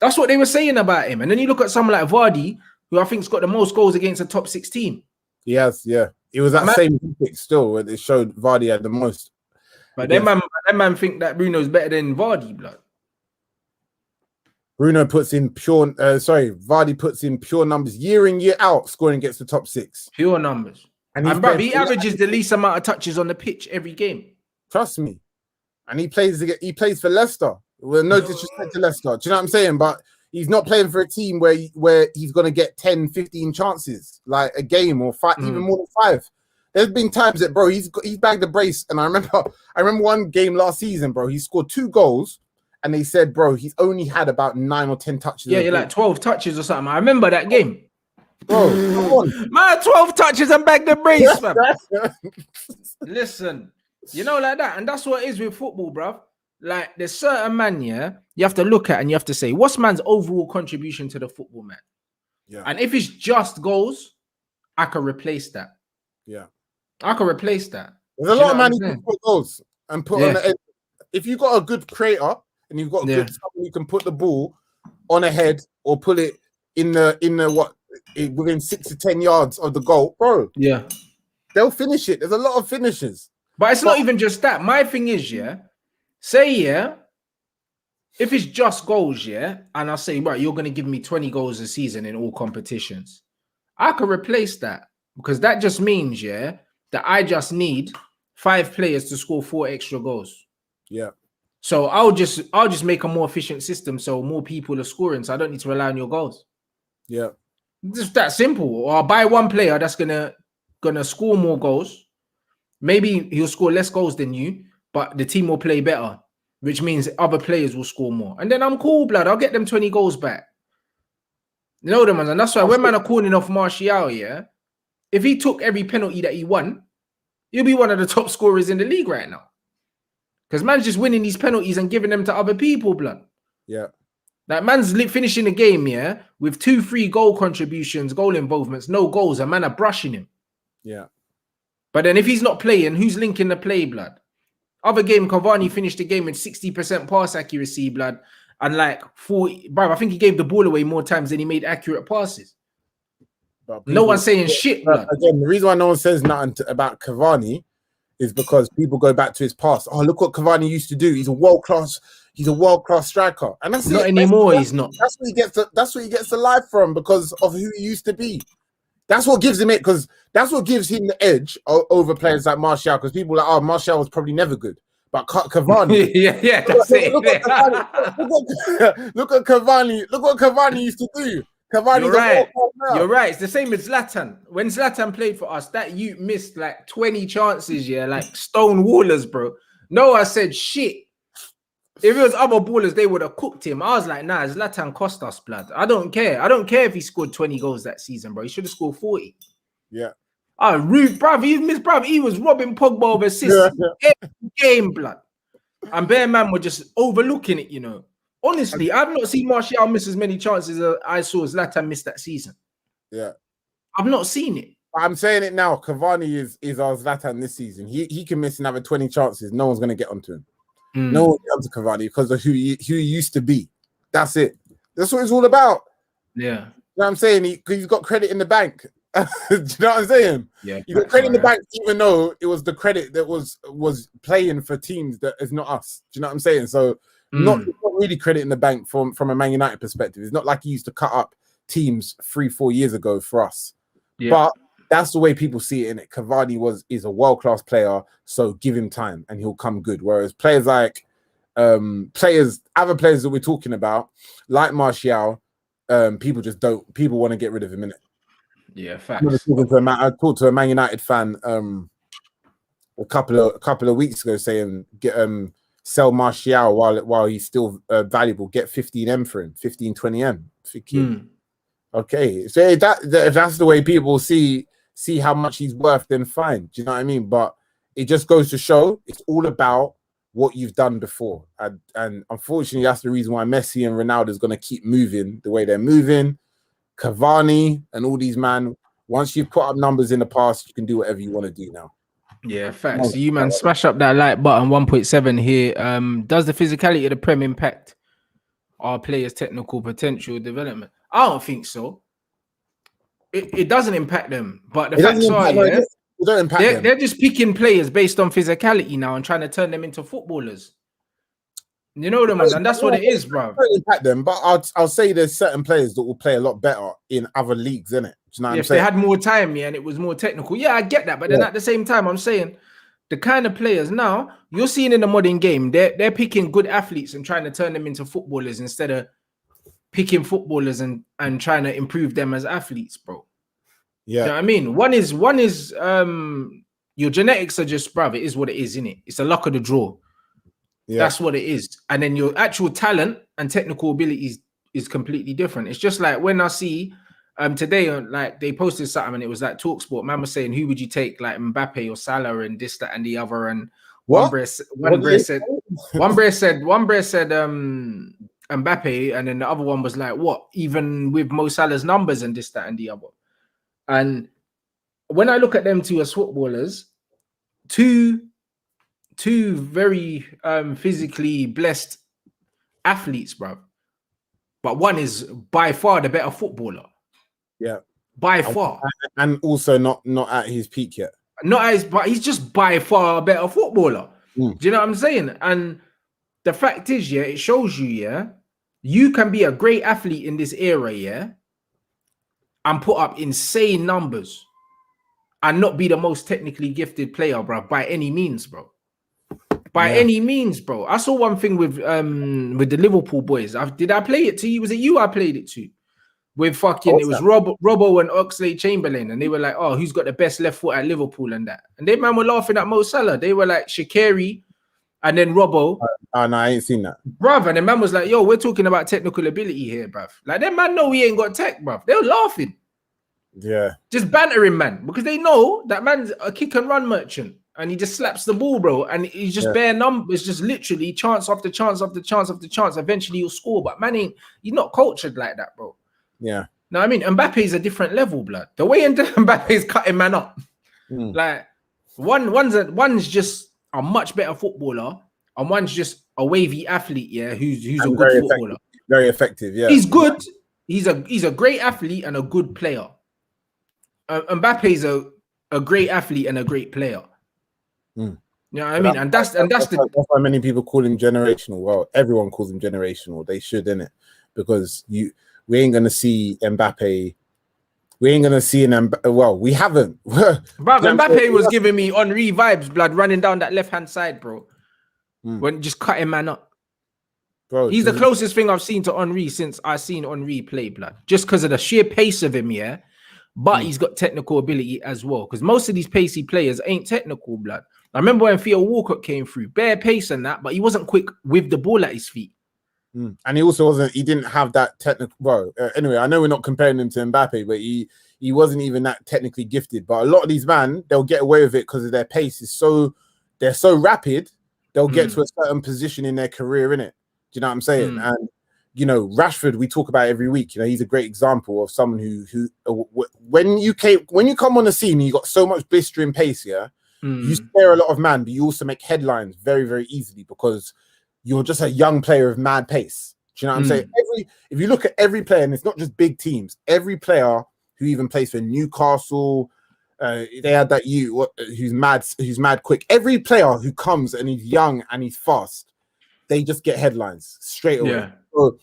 That's what they were saying about him. And then you look at someone like Vardy, who I think's got the most goals against a top 6 team. Yes, yeah. It was that same pick still where they showed Vardy had the most. But that man think that Bruno's better than Vardy, blood. Bruno puts in Vardy puts in pure numbers year in, year out, scoring against the top 6. Pure numbers. And he averages the least amount of touches on the pitch every game. Trust me. And he plays for Leicester. Well, no disrespect to Leicester. Do you know what I'm saying? But he's not playing for a team where he's going to get 10, 15 chances, like a game, or even more than 5. There's been times that, bro, he's bagged a brace. And I remember one game last season, bro, he scored 2 goals. And they said, bro, he's only had about 9 or 10 touches. Yeah, you're like 12 touches or something. I remember that game. Bro, come on. Man, 12 touches and back the brace, man. Listen, you know, like that. And that's what it is with football, bro. Like, there's certain man, yeah, you have to look at and you have to say, what's man's overall contribution to the football, man? Yeah. And if it's just goals, I can replace that. Yeah. I can replace that. There's a lot of man who can put goals and put on the edge. If you've got a good creator, and you've got a good someone who can put the ball on a head or put it within 6 to 10 yards of the goal, bro. Yeah, they'll finish it. There's a lot of finishers, but it's not even just that. My thing is, if it's just goals, and I'll say, right, you're gonna give me 20 goals a season in all competitions, I can replace that, because that just means, that I just need 5 players to score 4 extra goals. Yeah. So I'll just make a more efficient system so more people are scoring. So I don't need to rely on your goals. Yeah. Just that simple. Or I'll buy one player that's gonna score more goals. Maybe he'll score less goals than you, but the team will play better, which means other players will score more. And then I'm cool, blood. I'll get them 20 goals back. You know them ones. And that's why when man are calling off Martial, if he took every penalty that he won, he'll be one of the top scorers in the league right now. Because man's just winning these penalties and giving them to other people, blood. Yeah. Like, man's finishing the game, with 2-3 goal contributions, goal involvements, no goals, and man are brushing him. Yeah. But then if he's not playing, who's linking the play, blood? Other game, Cavani finished the game with 60% pass accuracy, blood, and like 40. Bro, I think he gave the ball away more times than he made accurate passes. No one's saying shit, blood. Again, the reason why no one says nothing about Cavani is because people go back to his past. Oh, look what Cavani used to do. He's a world-class striker. And that's not anymore. He's not. That's what he gets the life from, because of who he used to be. That's what gives him it, because that's what gives him the edge over players like Martial, because people are like, oh, Martial was probably never good. But Cavani. That's it. Look at Cavani. Look what Cavani used to do. You're right. It's the same as Zlatan. When Zlatan played for us, that youth missed like 20 chances, like stone wallers, bro. No, I said shit. If it was other ballers, they would have cooked him. I was like, nah, Zlatan cost us, blood. I don't care. I don't care if he scored 20 goals that season, bro. He should have scored 40. Yeah. Rude, bruv. He was robbing Pogba of assists every game, blood. And Bear Man were just overlooking it, Honestly, I've not seen Martial miss as many chances as I saw Zlatan miss that season. Yeah. I've not seen it. I'm saying it now. Cavani is our Zlatan this season. He can miss another 20 chances. No one's going to get onto him. No one will get onto Cavani because of who he used to be. That's it. That's what it's all about. Yeah. You know what I'm saying? He's got credit in the bank. Do you know what I'm saying? Yeah. You got credit in the bank, even though it was the credit that was playing for teams that is not us. Do you know what I'm saying? So not really credit in the bank from a Man United perspective. It's not like he used to cut up teams 3-4 years ago for us. Yeah. But that's the way people see it, innit? Cavani is a world-class player, so give him time and he'll come good. Whereas players like other players that we're talking about, like Martial, people want to get rid of him, innit? Yeah, facts. I talked to a Man United fan a couple of weeks ago saying sell Martial while he's still valuable, get 15M for him, 15-20M. Okay, so if that's the way people see how much he's worth, then fine. Do you know what I mean? But it just goes to show it's all about what you've done before. And unfortunately, that's the reason why Messi and Ronaldo is going to keep moving the way they're moving. Cavani and all these man, once you've put up numbers in the past, you can do whatever you want to do now. Yeah, facts. So you, man, smash up that like button. 1.7 here. Does the physicality of the Prem impact our players' technical potential development? I don't think so. It doesn't impact them, but the facts are, it It don't impact them. They're just picking players based on physicality now and trying to turn them into footballers. You know them, and that's what it is, bro. It don't impact them, but I'll say there's certain players that will play a lot better in other leagues, innit? Do you know what I'm If saying? they had more time, yeah, and it was more technical, yeah, I get that. But then at the same time, I'm saying the kind of players now you're seeing in the modern game, they're picking good athletes and trying to turn them into footballers instead of picking footballers and trying to improve them as athletes, bro. Yeah, you know what I mean, one is your genetics are just, bruv, it is what it is, innit? It's a luck of the draw. Yeah. That's what it is. And then your actual talent and technical abilities is completely different. It's just like when I see today, like they posted something and it was like TalkSport. Man was saying, who would you take, like Mbappe or Salah and this, that, and the other? And one bro said Mbappe, and then the other one was like, what? Even with Mo Salah's numbers and this, that, and the other. And when I look at them two as footballers, two very physically blessed athletes, bro. But one is by far the better footballer. Yeah. By far. And also not at his peak yet. But he's just by far a better footballer. Do you know what I'm saying? And the fact is, yeah, it shows you, yeah, you can be a great athlete in this era, yeah, and put up insane numbers and not be the most technically gifted player, bro, by any means, bro. By any means, bro. I saw one thing with the Liverpool boys. Did I play it to you? Was it you I played it to? With fucking, it was Robbo and Oxlade-Chamberlain, and they were like, oh, who's got the best left foot at Liverpool and that? And they, man, were laughing at Mo Salah. They were like, Shaqiri, and then Robbo. Oh, no, I ain't seen that. Bruv, and the man was like, yo, we're talking about technical ability here, bruv. Like, that man know he ain't got tech, bruv. They were laughing. Yeah. Just bantering, man, because they know that man's a kick and run merchant. And he just slaps the ball, bro. And he's just bare numbers, just literally chance after chance after chance after chance. Eventually he'll score. But man, he's not cultured like that, bro. Yeah. No, I mean, Mbappe is a different level, blood. The way Mbappe is cutting man up. Like, one's just a much better footballer, and one's just a wavy athlete, yeah, who's a good footballer. Very effective, yeah. He's good. He's a great athlete and a good player. Mbappe is a great athlete and a great player. You know what I mean? And that's why many people call him generational. Well, everyone calls him generational. They should, innit? Because we ain't gonna see Mbappe. We ain't gonna see well, we haven't. Bro, Mbappe was giving me Henry vibes, blood, running down that left-hand side, bro. When just cutting man up. Bro, he's the closest thing I've seen to Henry since I seen Henry play, blood. Just because of the sheer pace of him, yeah. But he's got technical ability as well. Because most of these pacey players ain't technical, blood. I remember when Theo Walcott came through, bare pace and that, but he wasn't quick with the ball at his feet. And he also wasn't, he didn't have that technical, bro. Anyway, I know we're not comparing him to Mbappe, but he wasn't even that technically gifted. But a lot of these man, they'll get away with it because of their pace is they're so rapid, they'll get to a certain position in their career, innit? Do you know what I'm saying? And, you know, Rashford, we talk about every week. You know, he's a great example of someone who when you come on the scene, you got so much blistering pace, yeah? You scare a lot of man, but you also make headlines very, very easily because you're just a young player of mad pace. Do you know what I'm saying? If you look at every player, and it's not just big teams, every player who even plays for Newcastle, they had that who's mad quick. Every player who comes and he's young and he's fast, they just get headlines straight away. Yeah. So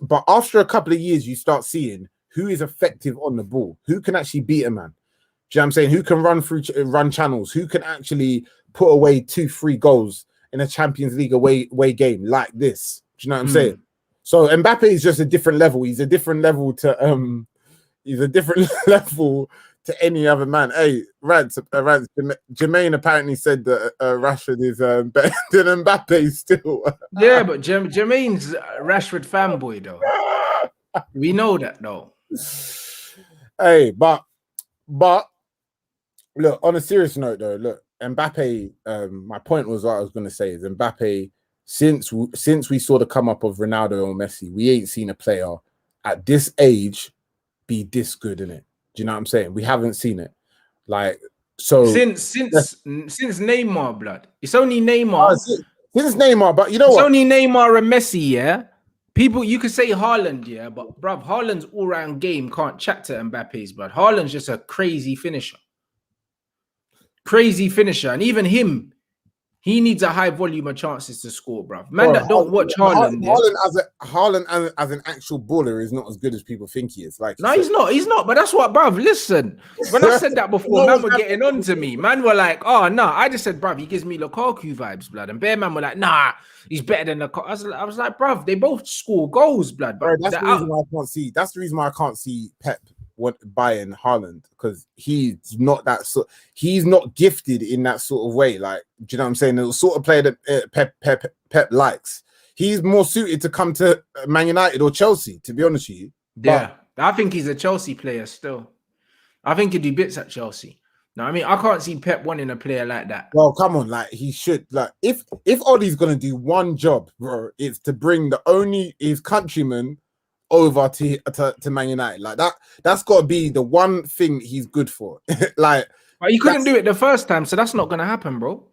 but after a couple of years, you start seeing who is effective on the ball, who can actually beat a man. Do you know what I'm saying? Who can run channels? Who can actually put away 2-3 goals in a Champions League away game like this? Do you know what I'm saying? So Mbappe is just a different level. He's a different level to any other man. Hey, Rants. Jermaine apparently said that Rashford is better than Mbappe still. Yeah, but Jermaine's Rashford fanboy though. We know that though. Hey, but look, on a serious note though, look, Mbappe, my point was what I was going to say is Mbappe, since we saw the come up of Ronaldo or Messi, we ain't seen a player at this age be this good in it. Do you know what I'm saying? We haven't seen it. Like, so since Neymar, blood. It's only Neymar. Since Neymar, but you know it's what? Only Neymar and Messi, yeah? People, you could say Haaland, yeah, but bruv, Haaland's all-round game can't chat to Mbappe's, blood. Haaland's just a crazy finisher. crazy finisher, and even him, he needs a high volume of chances to score, bruv. Man Bro, that don't watch Haaland, yeah? Haaland as an actual baller is not as good as people think he is. Like, No, he's not. He's not. But that's what, bruv. Listen, when I said that before, No man one's were getting on to me. Man were like, "Oh no," I just said, "Bruv, he gives me Lukaku vibes, blood." And Bear man were like, "Nah, he's better than Lukaku." I was like, "Bruv, they both score goals, blood." Bro, But that's the reason why I can't see. That's the reason why I can't see Pep buying Haaland, because he's not that sort. He's not gifted in that sort of way. Like, do you know what I'm saying? The sort of player that Pep likes. He's more suited to come to Man United or Chelsea, to be honest with you. yeah, I think he's a Chelsea player still. I think he'd do bits at Chelsea. No, I mean, I can't see Pep wanting a player like that. Well, come on, like he should. Like, if Ollie's gonna do one job, bro, it's to bring his countrymen over to Man United. Like that's got to be the one thing he's good for. Like, but he couldn't do it the first time, so that's not gonna happen, bro.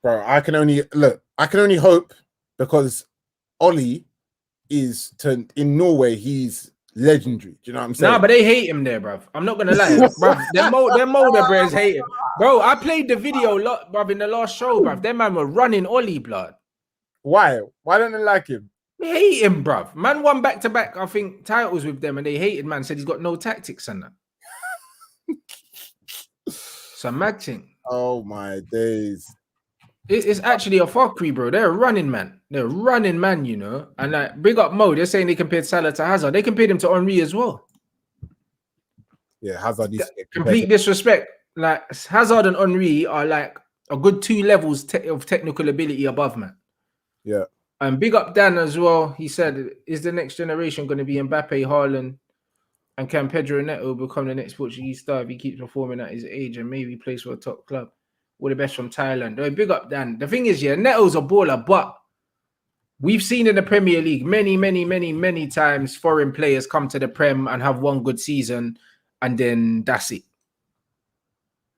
Bro, I can only hope, because Ollie is in Norway. He's legendary. Do you know what I'm saying? Nah, but they hate him there, bruv. I'm not gonna lie, bruv. Them Molder bros hate him, bro. I played the video bruv, in the last show, bruv. Them man were running Ollie, blood. Why? Why don't they like him? They hate him, bruv. Man won back-to-back, I think, titles with them, and they hated man. Said he's got no tactics and that. So mad thing. Oh my days. It's actually a fuckery, bro. They're running man. They're running man, you know. And like, big up Mo. They're saying they compared Salah to Hazard. They compared him to Henry as well. Yeah, Hazard is complete disrespect. Like, Hazard and Henry are like a good 2 levels of technical ability above, man. Yeah. And big up Dan as well. He said, is the next generation going to be Mbappe, Haaland, and can Pedro Neto become the next Portuguese star if he keeps performing at his age and maybe plays for a top club? All the best from Thailand. Oh, big up Dan. The thing is, yeah, Neto's a baller, but we've seen in the Premier League many times foreign players come to the Prem and have one good season, and then that's it.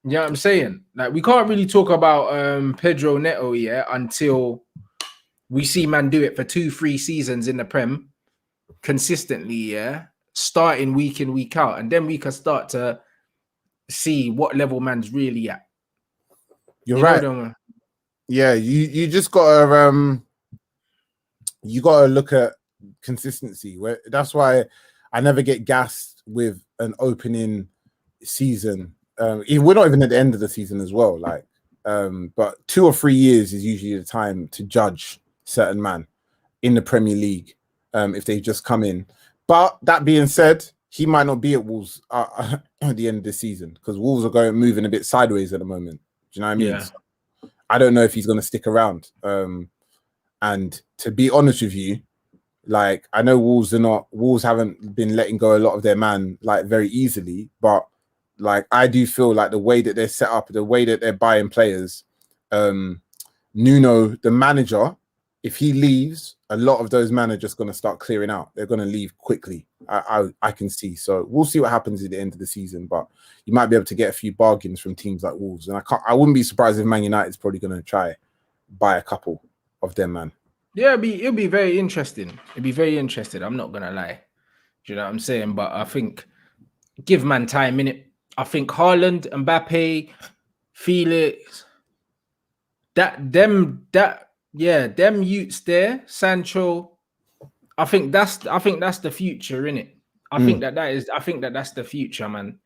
You know what I'm saying? Like, we can't really talk about Pedro Neto yet until we see man do it for 2-3 seasons in the Prem consistently, yeah, starting week in, week out, and then we can start to see what level man's really at. You're right. Yeah, you just gotta look at consistency. That's why I never get gassed with an opening season. We're not even at the end of the season as well. Like, but 2 or 3 years is usually the time to judge certain man in the Premier League if they just come in. But that being said, he might not be at Wolves at the end of the season, because Wolves are moving a bit sideways at the moment. Do you know what I mean? Yeah. So I don't know if he's going to stick around. And to be honest with you, like, I know Wolves haven't been letting go a lot of their man like very easily, but like, I do feel like the way that they're set up, the way that they're buying players, Nuno, the manager, if he leaves, a lot of those men are just going to start clearing out. They're going to leave quickly. I can see. So we'll see what happens at the end of the season, but you might be able to get a few bargains from teams like Wolves. And I wouldn't be surprised if Man United's probably going to try buy a couple of them, man. Yeah, it'll be very interesting. It'll be very interesting. I'm not going to lie. Do you know what I'm saying? But I think give man time, innit? I think Haaland, Mbappe, Felix, them youths there, Sancho. I think that's the future, innit? I think that's the future, man.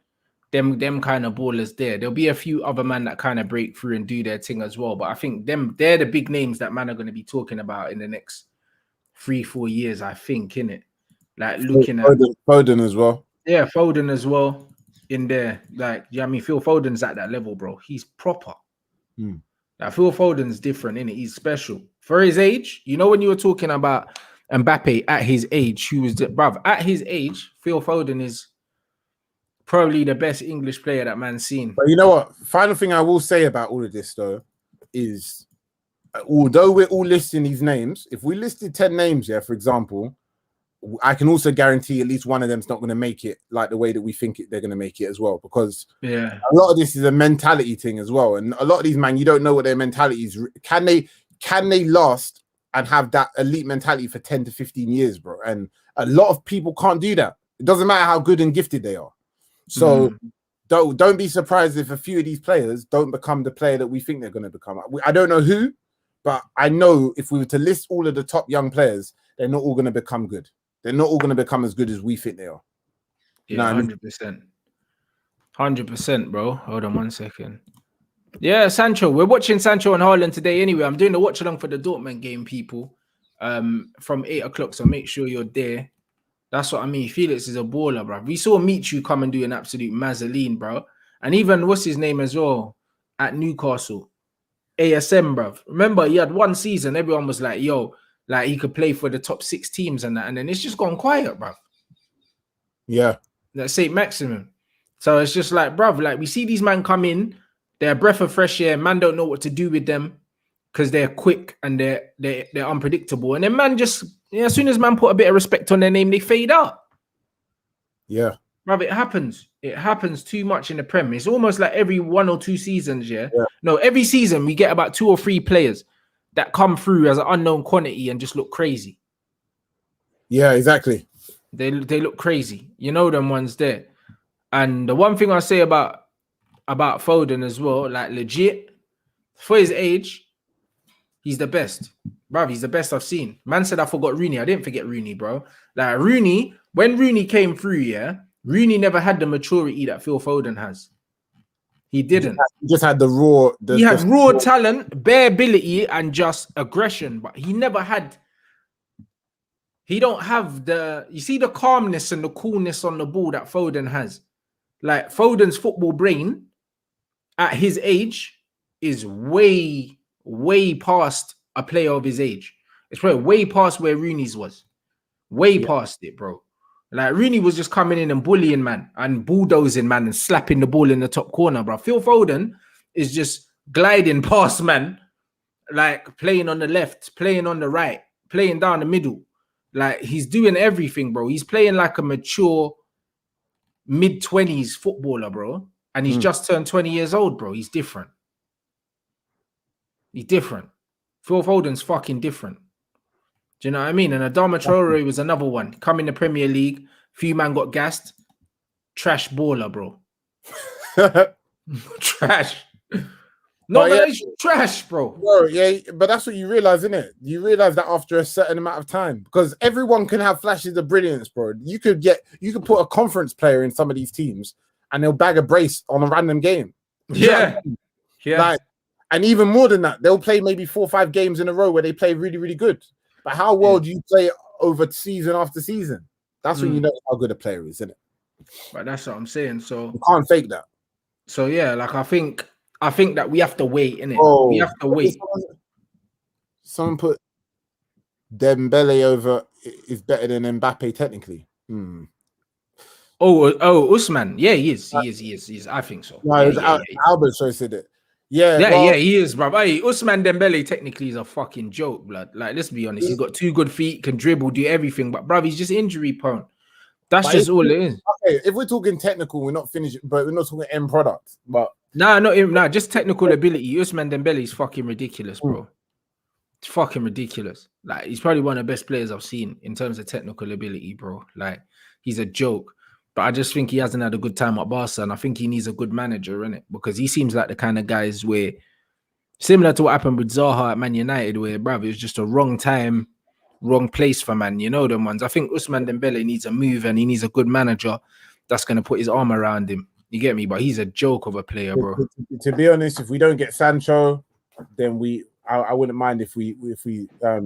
Them kind of ballers there. There'll be a few other men that kind of break through and do their thing as well. But I think they're the big names that man are going to be talking about in the next 3-4 years, I think, innit? Like looking at Foden as well. Yeah, Foden as well in there. Like, yeah, I mean, Phil Foden's at that level, bro. He's proper. Like, Phil Foden's different, innit? He's special. For his age, you know, when you were talking about Mbappe at his age, bruv, at his age, Phil Foden is probably the best English player that man's seen. But you know what? Final thing I will say about all of this, though, is although we're all listing these names, if we listed 10 names, yeah, for example, I can also guarantee at least one of them's not going to make it like the way that we think they're going to make it as well, because a lot of this is a mentality thing as well. And a lot of these, man, you don't know what their mentality is. Can they last and have that elite mentality for 10 to 15 years, bro? And a lot of people can't do that. It doesn't matter how good and gifted they are. So don't be surprised if a few of these players don't become the player that we think they're going to become. I don't know who, but I know if we were to list all of the top young players, they're not all going to become good. They're not all going to become as good as we think they are. Yeah, 100%. 100%, bro. Hold on 1 second. Yeah, Sancho. We're watching Sancho and Haaland today anyway. I'm doing the watch along for the Dortmund game, people, from 8 o'clock. So make sure you're there. That's what I mean. Felix is a baller, bro. We saw Michu come and do an absolute mazzoline, bro. And even, what's his name as well, at Newcastle? ASM, bro. Remember, he had one season. Everyone was like, yo, like he could play for the top 6 teams and that. And then it's just gone quiet, bro. Yeah. That's St. Maximum. So it's just like, bruv, like we see these men come in, they're a breath of fresh air. Man don't know what to do with them because they're quick and they're unpredictable. And then man just, as soon as man put a bit of respect on their name, they fade out. Yeah. Bruv, it happens. It happens too much in the Prem. It's almost like every 1 or 2 seasons, yeah? No, every season we get about 2 or 3 players that come through as an unknown quantity and just look crazy. Yeah, exactly. They look crazy. You know them ones there. And the one thing I say about Foden as well, like legit, for his age, he's the best. Bruv, he's the best I've seen. Man said I forgot Rooney. I didn't forget Rooney, bro. Like Rooney, when Rooney came through, yeah, Rooney never had the maturity that Phil Foden has. He didn't. He just had the raw. He had raw talent, bare ability, and just aggression, but he never had. He don't have the. You see the calmness and the coolness on the ball that Foden has. Like Foden's football brain at his age is way, way past a player of his age. It's probably way past where Rooney's was. Way past it, bro. Like Rooney was just coming in and bullying man and bulldozing man and slapping the ball in the top corner, bro. Phil Foden is just gliding past man, like playing on the left, playing on the right, playing down the middle. Like he's doing everything, bro. He's playing like a mature mid-20s footballer, bro. And he's just turned 20 years old, bro. He's different. He's different. Phil Foden's fucking different. Do you know what I mean? And Adama Traore was another one. Come in the Premier League. Few man got gassed. Trash baller, bro. Trash. No, it's trash, bro. Yeah, but that's what you realize, isn't it? You realize that after a certain amount of time, because everyone can have flashes of brilliance, bro. You could put a conference player in some of these teams, and they'll bag a brace on a random game. Yeah. Like, and even more than that, they'll play maybe 4 or 5 games in a row where they play really, really good. But how well do you play over season after season? That's when you know how good a player is, isn't it? But that's what I'm saying. So you can't fake that. So yeah, like I think that we have to wait, innit? Oh, we have to wait. Someone put Dembele over is better than Mbappe technically. Oh, Usman. Yeah, he is. I think so. No, yeah, Albert so said it. Yeah, yeah, he is, bro. Hey, Usman Dembele technically is a fucking joke, blood. Like, let's be honest. He's got 2 good feet, can dribble, do everything, but bro, he's just injury prone. That's just all it is. Okay, if we're talking technical, we're not finished, but we're not talking end product. But nah, just technical ability. Usman Dembele is fucking ridiculous, bro. It's fucking ridiculous. Like, he's probably one of the best players I've seen in terms of technical ability, bro. Like, he's a joke. But I just think he hasn't had a good time at Barca, and I think he needs a good manager, innit? Because he seems like the kind of guys where, similar to what happened with Zaha at Man United, where, bruv, it was just a wrong time, wrong place for man. You know them ones. I think Usman Dembele needs a move, and he needs a good manager that's going to put his arm around him. You get me? But he's a joke of a player, bro. To be honest, if we don't get Sancho, then I wouldn't mind if we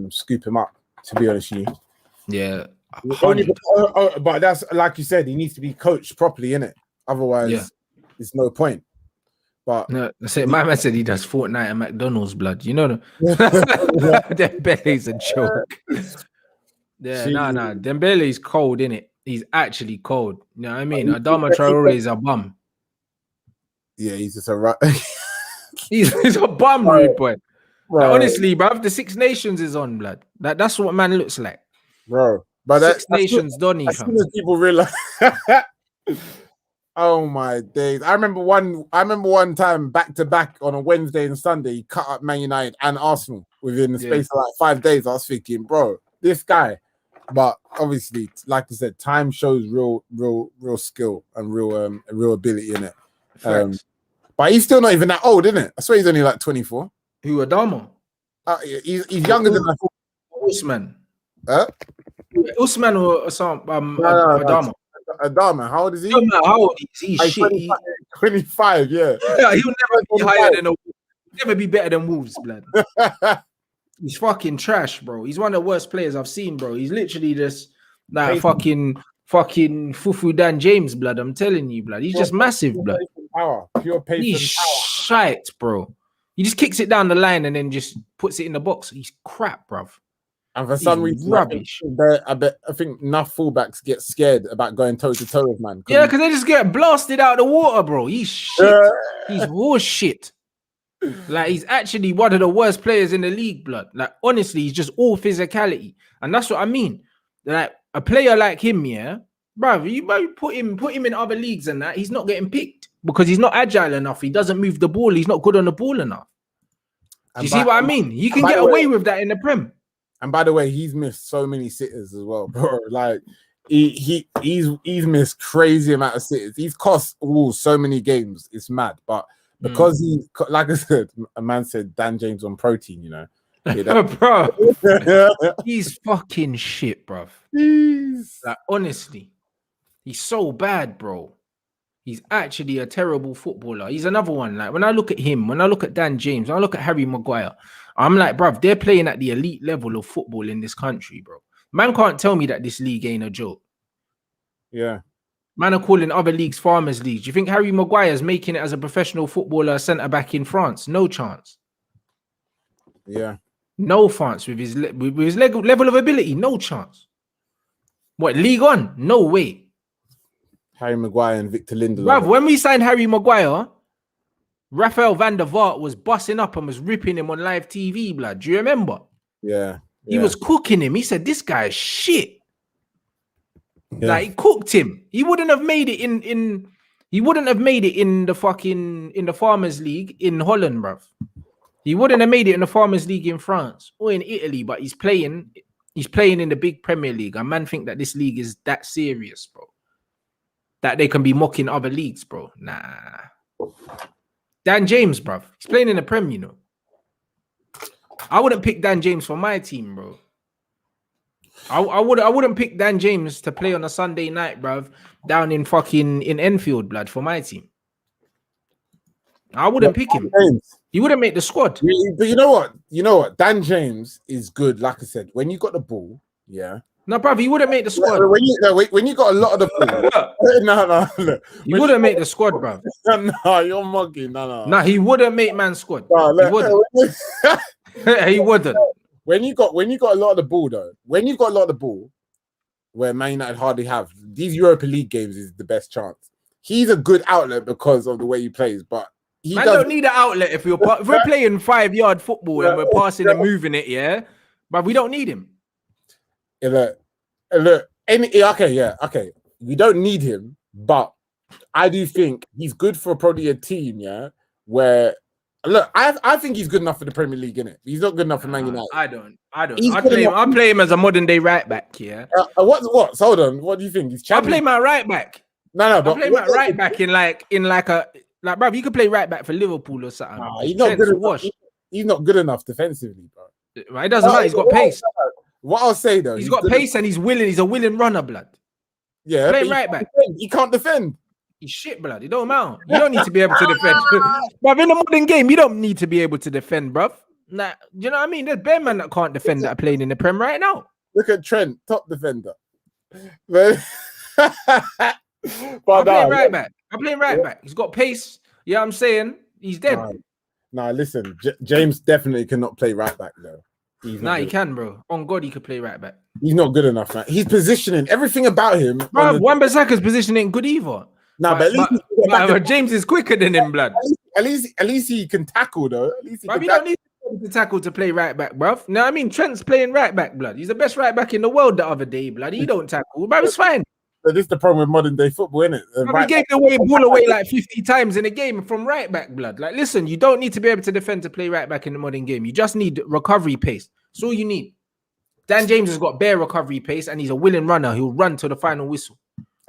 scoop him up. To be honest with you, yeah. But that's like you said, he needs to be coached properly, innit? Otherwise, it's no point. But no, my man said he does Fortnite at McDonald's, blood. You know, Dembele's a joke. Yeah, nah. Dembele's cold, innit? He's actually cold. You know what I mean? Adama Traore is a bum. Yeah, he's just a right. he's a bum, rude boy. Like, honestly, bruv, the 6 Nations is on, blood. That's what man looks like, bro. But 6 Nations, Donny. As soon as people realize, oh my days! I remember one time back to back on a Wednesday and Sunday, he cut up Man United and Arsenal within the space of like 5 days. I was thinking, bro, this guy. But obviously, like I said, time shows real skill and real ability in it. Facts. But he's still not even that old, isn't it? I swear he's only like 24. Who, Adama? He's younger than I thought. Usman. Huh? Usman or some Adama. Adama, how old is he? How old is he? Like Shit. 25, yeah. Yeah, he'll never be higher than never be better than Wolves, blood. He's fucking trash, bro. He's one of the worst players I've seen, bro. He's literally just like fucking Fufu Dan James, blood. I'm telling you, blood. He's just massive, blood. Pure pace He's shite, bro. He just kicks it down the line and then just puts it in the box. He's crap, bruv. And for some reason, rubbish. I think enough fullbacks get scared about going toe to toe with man. Yeah, because they just get blasted out of the water, bro. He's shit. He's horse shit. Like, he's actually one of the worst players in the league, blood. Like, honestly, he's just all physicality. And that's what I mean. Like, a player like him, yeah, bro, you put him in other leagues and that, he's not getting picked because he's not agile enough. He doesn't move the ball. He's not good on the ball enough. Do you see what I mean? You can get away with that in the Prem. And by the way, he's missed so many sitters as well, bro. Like, he's missed crazy amount of sitters. He's cost Wolves so many games. It's mad. But because he, like I said, a man said Dan James on protein, you know. Yeah, bro, he's fucking shit, bro. Like, honestly, he's so bad, bro. He's actually a terrible footballer. He's another one. Like, when I look at him, when I look at Dan James, when I look at Harry Maguire, I'm like, bruv, they're playing at the elite level of football in this country, bro. Man can't tell me that this league ain't a joke. Yeah. Man are calling other leagues farmers' leagues. Do you think Harry Maguire's making it as a professional footballer centre-back in France? No chance. Yeah. No chance with his level of ability. No chance. What, League On? No way. Harry Maguire and Victor Lindelof. Bruv, when we signed Harry Maguire, Rafael van der Vaart was busting up and was ripping him on live TV, blood. Do you remember? Yeah. He was cooking him. He said, this guy is shit. Yeah. Like, he cooked him. He wouldn't have made it in the fucking in the Farmers League in Holland, bruv. He wouldn't have made it in the Farmers League in France or in Italy, but he's playing in the big Premier League. And man think that this league is that serious, bro. That they can be mocking other leagues, bro. Nah. Dan James, bruv. He's playing in the Prem, you know. I wouldn't pick Dan James for my team, bro. I wouldn't pick Dan James to play on a Sunday night, bruv, down in Enfield, blood, for my team. I wouldn't pick him. He wouldn't make the squad. But you know what? Dan James is good, like I said. When you got the ball, yeah. No, bruv, he wouldn't make the squad. When you got a lot of the ball, no, look. He wouldn't make the squad, bruv. No, you're mugging. No, he wouldn't make man's squad. No, he wouldn't. He wouldn't. When you got a lot of the ball, though, where Man United hardly have, these Europa League games is the best chance. He's a good outlet because of the way he plays, but man don't need an outlet if we're playing 5-yard football and we're passing and moving it, yeah. But we don't need him. Okay. We don't need him, but I do think he's good for probably a team, yeah. Where I think he's good enough for the Premier League, innit? He's not good enough for Man United. I don't. I play him as a modern day right back, yeah. What? So hold on. What do you think? I play my right back. No, but I play my right back in like bro, you could play right back for Liverpool or something. He's not good enough. He's not good enough defensively, bro. Right, it doesn't matter. He's got pace. What I'll say though, he's got pace and he's willing. He's a willing runner, blood. Yeah, play right back. He can't defend. He's shit, blood. It don't matter. You don't need to be able to defend. But in the modern game, you don't need to be able to defend, bruv. Nah, you know what I mean? There's bare man that can't defend that are playing in the Prem right now. Look at Trent, top defender. I'm playing right back. He's got pace. Yeah, I'm saying he's dead. Nah, listen, James definitely cannot play right back though. He can, bro. On God, he could play right back. He's not good enough, man. He's positioning everything about him. Bro, Wan-Bissaka's position ain't good either. Nah, but at least James is quicker than him, blood. At least he can tackle though. At least you don't need to tackle to play right back, bruv. No, I mean Trent's playing right back, blood. He's the best right back in the world the other day, blood. He don't tackle, but it's fine. But this is the problem with modern day football, isn't it? He gave the ball away like 50 times in a game from right back, blood. Like, listen, you don't need to be able to defend to play right back in the modern game. You just need recovery pace. That's all you need. Dan James has got bare recovery pace and he's a willing runner. He'll run to the final whistle.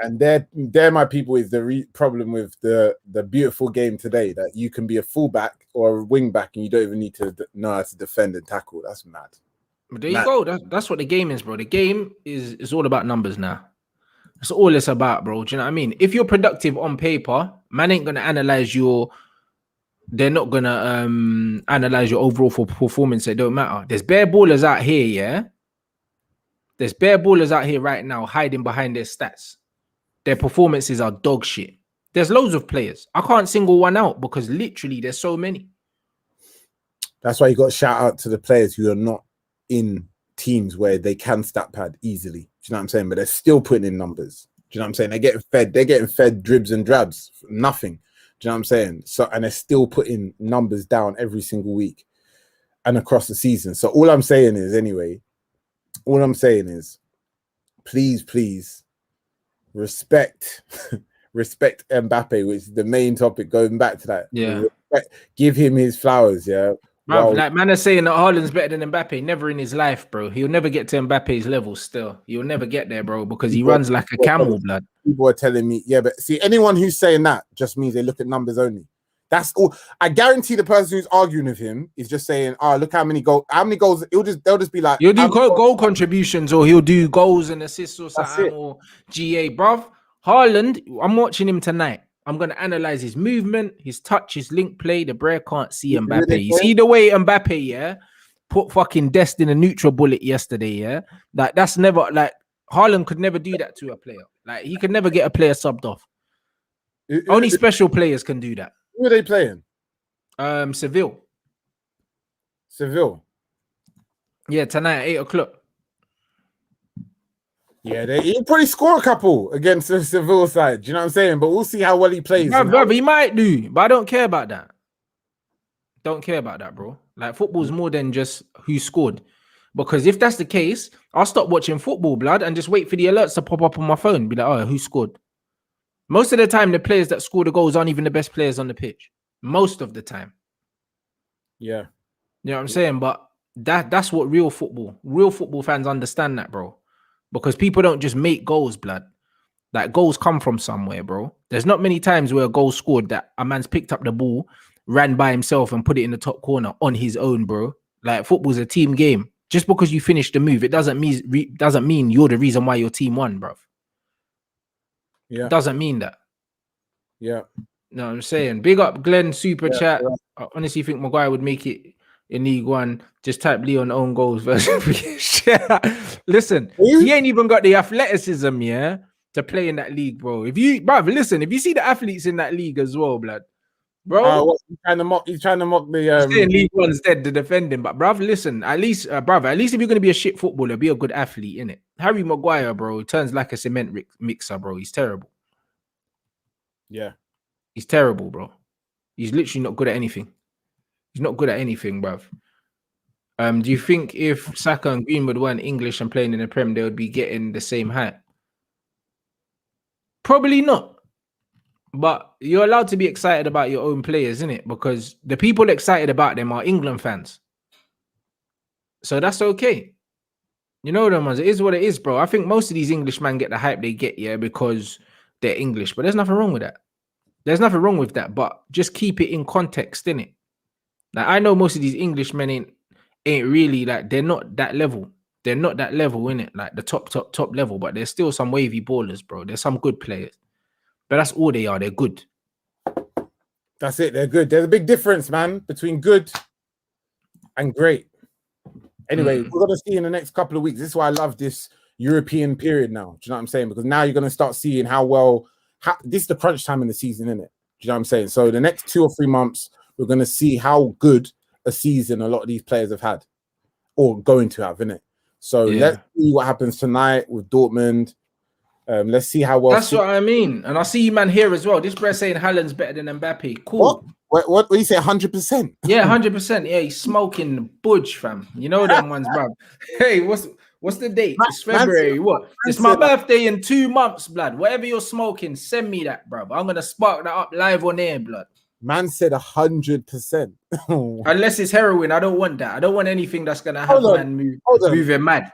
And there, my people, is the problem with the beautiful game today, that you can be a fullback or a wing back and you don't even need to know how to defend and tackle. That's mad. But there you go. That's what the game is, bro. The game is all about numbers now. That's all it's about, bro. Do you know what I mean? If you're productive on paper, man ain't gonna analyze they're not gonna analyze your overall performance. It don't matter. There's bare ballers out here, yeah. There's bare ballers out here right now hiding behind their stats. Their performances are dog shit. There's loads of players. I can't single one out because literally there's so many. That's why you got to shout out to the players who are not in teams where they can stat pad easily. Do you know what I'm saying? But they're still putting in numbers. Do you know what I'm saying? They're getting fed dribs and drabs. Nothing. Do you know what I'm saying? So, and they're still putting numbers down every single week and across the season. So all I'm saying is, please respect Mbappe, which is the main topic, going back to that. Yeah. Give him his flowers, yeah. Bro, like man is saying that Haaland's better than Mbappe. Never in his life, bro. He'll never get to Mbappe's level still. He'll never get there, bro, because he runs like a camel, blood. People are telling me, yeah, but see, anyone who's saying that just means they look at numbers only. That's all. I guarantee the person who's arguing with him is just saying, "Oh, look how many goals! They'll just be like, he'll do goal contributions, or he'll do goals and assists or something, or GA, bruv. Haaland, I'm watching him tonight. I'm gonna analyze his movement, his touch, his link play. The Brer can't see Mbappe. You see the way Mbappe, yeah, put fucking Dest in a neutral bullet yesterday, yeah. Like that's never like Haaland could never do that to a player. Like he could never get a player subbed off. Only special players can do that. Who are they playing? Seville. Yeah, tonight at 8 o'clock. Yeah, he'll probably score a couple against the Seville side. Do you know what I'm saying? But we'll see how well he plays. Bro, he might do, but I don't care about that. Don't care about that, bro. Like football's more than just who scored. Because if that's the case, I'll stop watching football, blood, and just wait for the alerts to pop up on my phone. Be like, oh, who scored? Most of the time, the players that score the goals aren't even the best players on the pitch. Most of the time. Yeah. You know what I'm saying? But that's what real football fans understand that, bro. Because people don't just make goals, blood. Like goals come from somewhere, bro. There's not many times where a goal scored that a man's picked up the ball, ran by himself and put it in the top corner on his own, bro. Like football's a team game. Just because you finished the move, it doesn't mean you're the reason why your team won, bro. Yeah. Doesn't mean that. Yeah. No, I'm saying. Big up Glenn Super Chat. Yeah. I honestly think Maguire would make it in League One. Just type Leon own goals versus Listen, he ain't even got the athleticism, yeah, to play in that league, bro. If you see the athletes in that league as well, blood. Bro, he's trying to mock the saying League One's dead to defend him. But bruv, listen, at least if you're gonna be a shit footballer, be a good athlete, innit? Harry Maguire, bro, he turns like a cement mixer, bro. He's terrible. Yeah. He's terrible, bro. He's literally not good at anything. He's not good at anything, bruv. Do you think if Saka and Greenwood weren't English and playing in the Prem, they would be getting the same height? Probably not. But you're allowed to be excited about your own players, isn't it? Because the people excited about them are England fans. So that's okay. You know them ones. It is what it is, bro. I think most of these Englishmen get the hype they get, yeah, because they're English. But there's nothing wrong with that. There's nothing wrong with that. But just keep it in context, innit? Like I know most of these Englishmen ain't really like they're not that level. They're not that level, innit? Like the top level. But there's still some wavy ballers, bro. There's some good players. But that's all they are. They're good. That's it. They're good. There's a big difference, man, between good and great. Anyway, we're going to see in the next couple of weeks. This is why I love this European period now. Do you know what I'm saying? Because now you're going to start seeing this is the crunch time in the season, isn't it? Do you know what I'm saying? So the next 2 or 3 months, we're going to see how good a season a lot of these players have had or going to have, innit? So let's see what happens tonight with Dortmund. Let's see how well. That's what I mean. And I see you, man, here as well. This bro saying Haaland's better than Mbappe. Cool. What do you say? 100%? Yeah, 100%. Yeah, he's smoking budge, fam. You know them ones, bro. Hey, what's the date? It's February. What? It's my birthday in 2 months, blood. Whatever you're smoking, send me that, bro. I'm gonna spark that up live on air, blood. Man said 100%. Unless it's heroin, I don't want that. I don't want anything that's gonna have man moving mad.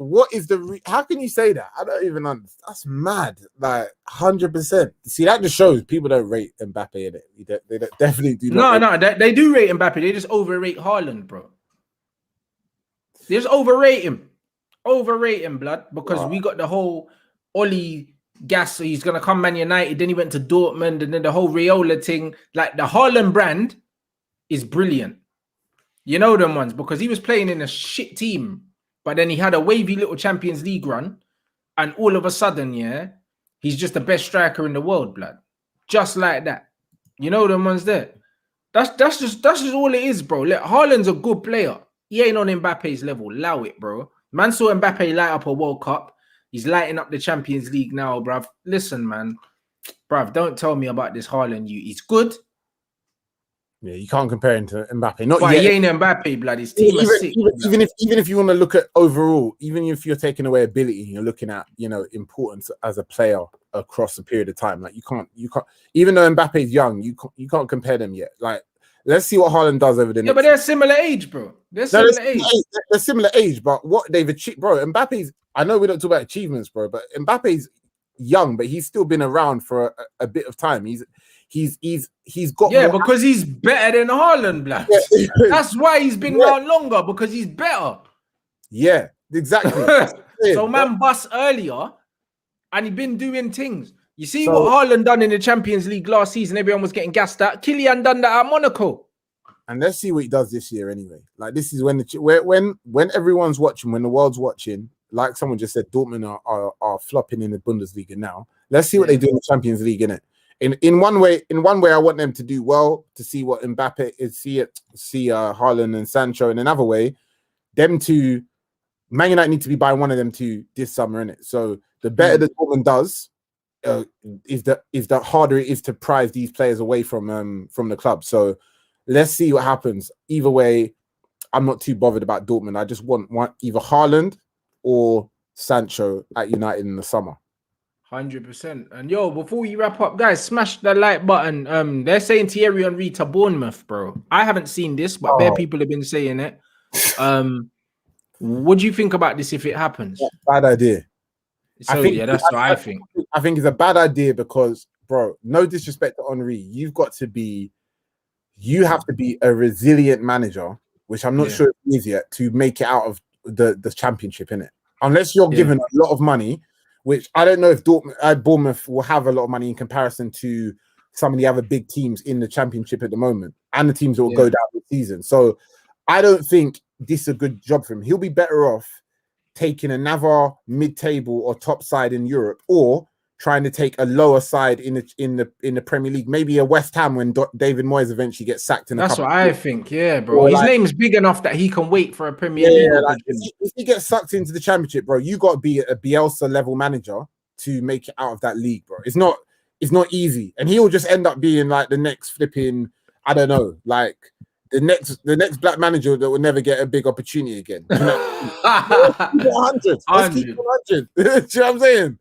what is the? How can you say that? I don't even understand. That's mad. Like 100%. See, that just shows people don't rate Mbappe in it. They definitely do not. No, they do rate Mbappe. They just overrate Haaland, bro. They just overrate him, blood, because we got the whole Oli gas. So he's gonna come Man United. Then he went to Dortmund, and then the whole Raiola thing. Like the Haaland brand is brilliant. You know them ones because he was playing in a shit team, but then he had a wavy little Champions League run, and all of a sudden, yeah, he's just the best striker in the world, blood. Just like that. You know them ones there. That's just all it is, bro. Like, Haaland's a good player. He ain't on Mbappe's level. Allow it, bro. Man saw Mbappe light up a World Cup. He's lighting up the Champions League now, bruv. Listen, man. Bruv, don't tell me about this Haaland. He's good. Yeah, you can't compare him to Mbappe. Not but yet. He ain't Mbappe, blood. His team is sick. Even if you want to look at overall, even if you're taking away ability, you're looking at, you know, importance as a player across a period of time. Like you can't. Even though Mbappe's young, you can't compare them yet. Like, let's see what Haaland does over the next. Yeah, but they're similar age, bro. They're similar age, but what they've achieved, bro. Mbappe's. I know we don't talk about achievements, bro, but Mbappe's young, but he's still been around for a bit of time. He's got because he's better than Haaland, blood. Yeah. That's why he's been around longer, because he's better. Yeah, exactly. So man bust earlier, and he been doing things. You see what Haaland done in the Champions League last season? Everyone was getting gassed at. Kylian done that at Monaco. And let's see what he does this year anyway. Like, this is when everyone's watching, when the world's watching. Like someone just said, Dortmund are flopping in the Bundesliga now. Let's see what they do in the Champions League, innit? In one way, I want them to do well, to see what Mbappe is, see Haaland and Sancho. In another way, them two, Man United need to be buying one of them two this summer, innit? So the better the Dortmund does, is the harder it is to prize these players away from the club. So let's see what happens. Either way, I'm not too bothered about Dortmund. I just want either Haaland or Sancho at United in the summer. 100%. And yo, before we wrap up, guys, smash the like button. They're saying Thierry Henry to Bournemouth, bro. I haven't seen this, but bare people have been saying it. What do you think about this if it happens? Bad idea. So that's what I think. I think it's a bad idea because, bro, no disrespect to Henry, you have to be a resilient manager, which I'm not sure if he is yet, to make it out of the championship, innit? Unless you're given a lot of money, which I don't know if Bournemouth will have a lot of money in comparison to some of the other big teams in the championship at the moment and the teams that will go down this season. So I don't think this is a good job for him. He'll be better off taking another mid-table or top side in Europe, or trying to take a lower side in the Premier League, maybe a West Ham when David Moyes eventually gets sacked. That's what I think, bro. His name's big enough that he can wait for a Premier League. Like, if he gets sucked into the Championship, bro, you got to be a Bielsa level manager to make it out of that league, bro. It's not easy, and he'll just end up being like the next flipping, I don't know, like the next black manager that will never get a big opportunity again. You know? 100. Let's keep 100. Do you know what I'm saying?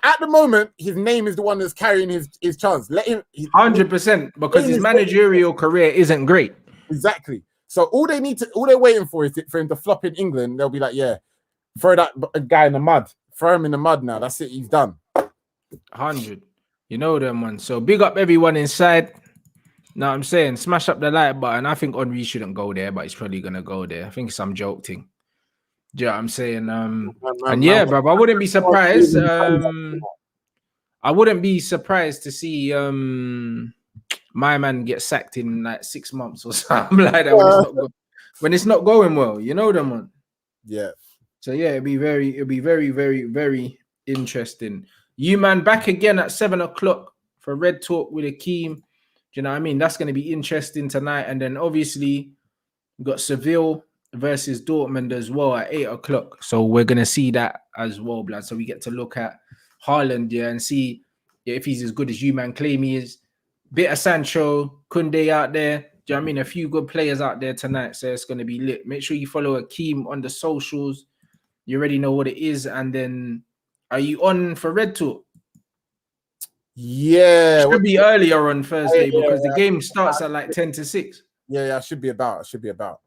At the moment, his name is the one that's carrying his chance. Let him 100%, because his managerial career isn't great. Exactly. So all they're waiting for is for him to flop in England. They'll be like, yeah, throw that guy in the mud. Throw him in the mud now. That's it. He's done. 100. You know them ones. So big up everyone inside. Know what I'm saying? Smash up the like button. I think Henry shouldn't go there, but he's probably gonna go there. I think it's some joke thing. Do you know what I'm saying? Bro, I wouldn't be surprised. I wouldn't be surprised to see my man get sacked in like 6 months or something like that when it's not going well. You know them one. Yeah. So yeah, it'd be very, very, very interesting. You man back again at 7 o'clock for Red Talk with Akeem. Do you know what I mean? That's going to be interesting tonight. And then obviously we've got Seville versus Dortmund as well at 8 o'clock. So we're going to see that as well, blood. So we get to look at Haaland, and see if he's as good as you man claim he is. Bit of Sancho, Kunde out there. Do you know what I mean? A few good players out there tonight. So it's going to be lit. Make sure you follow Akeem on the socials. You already know what it is. And then, are you on for Red Talk? Yeah. It should be earlier on Thursday because the game starts at like 10 to 6. Yeah, I should be about.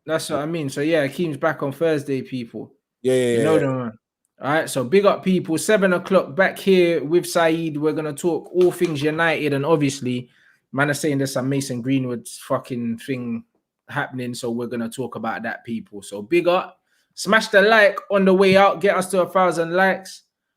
That's what I mean. So yeah, Akeem's back on Thursday, people. You know them, man. All right, so big up people. 7 o'clock back here with Saeed. We're gonna talk all things United, and obviously, man, are saying there's some Mason Greenwood's fucking thing happening, so we're gonna talk about that, people. So big up, smash the like on the way out, get us to 1,000 likes.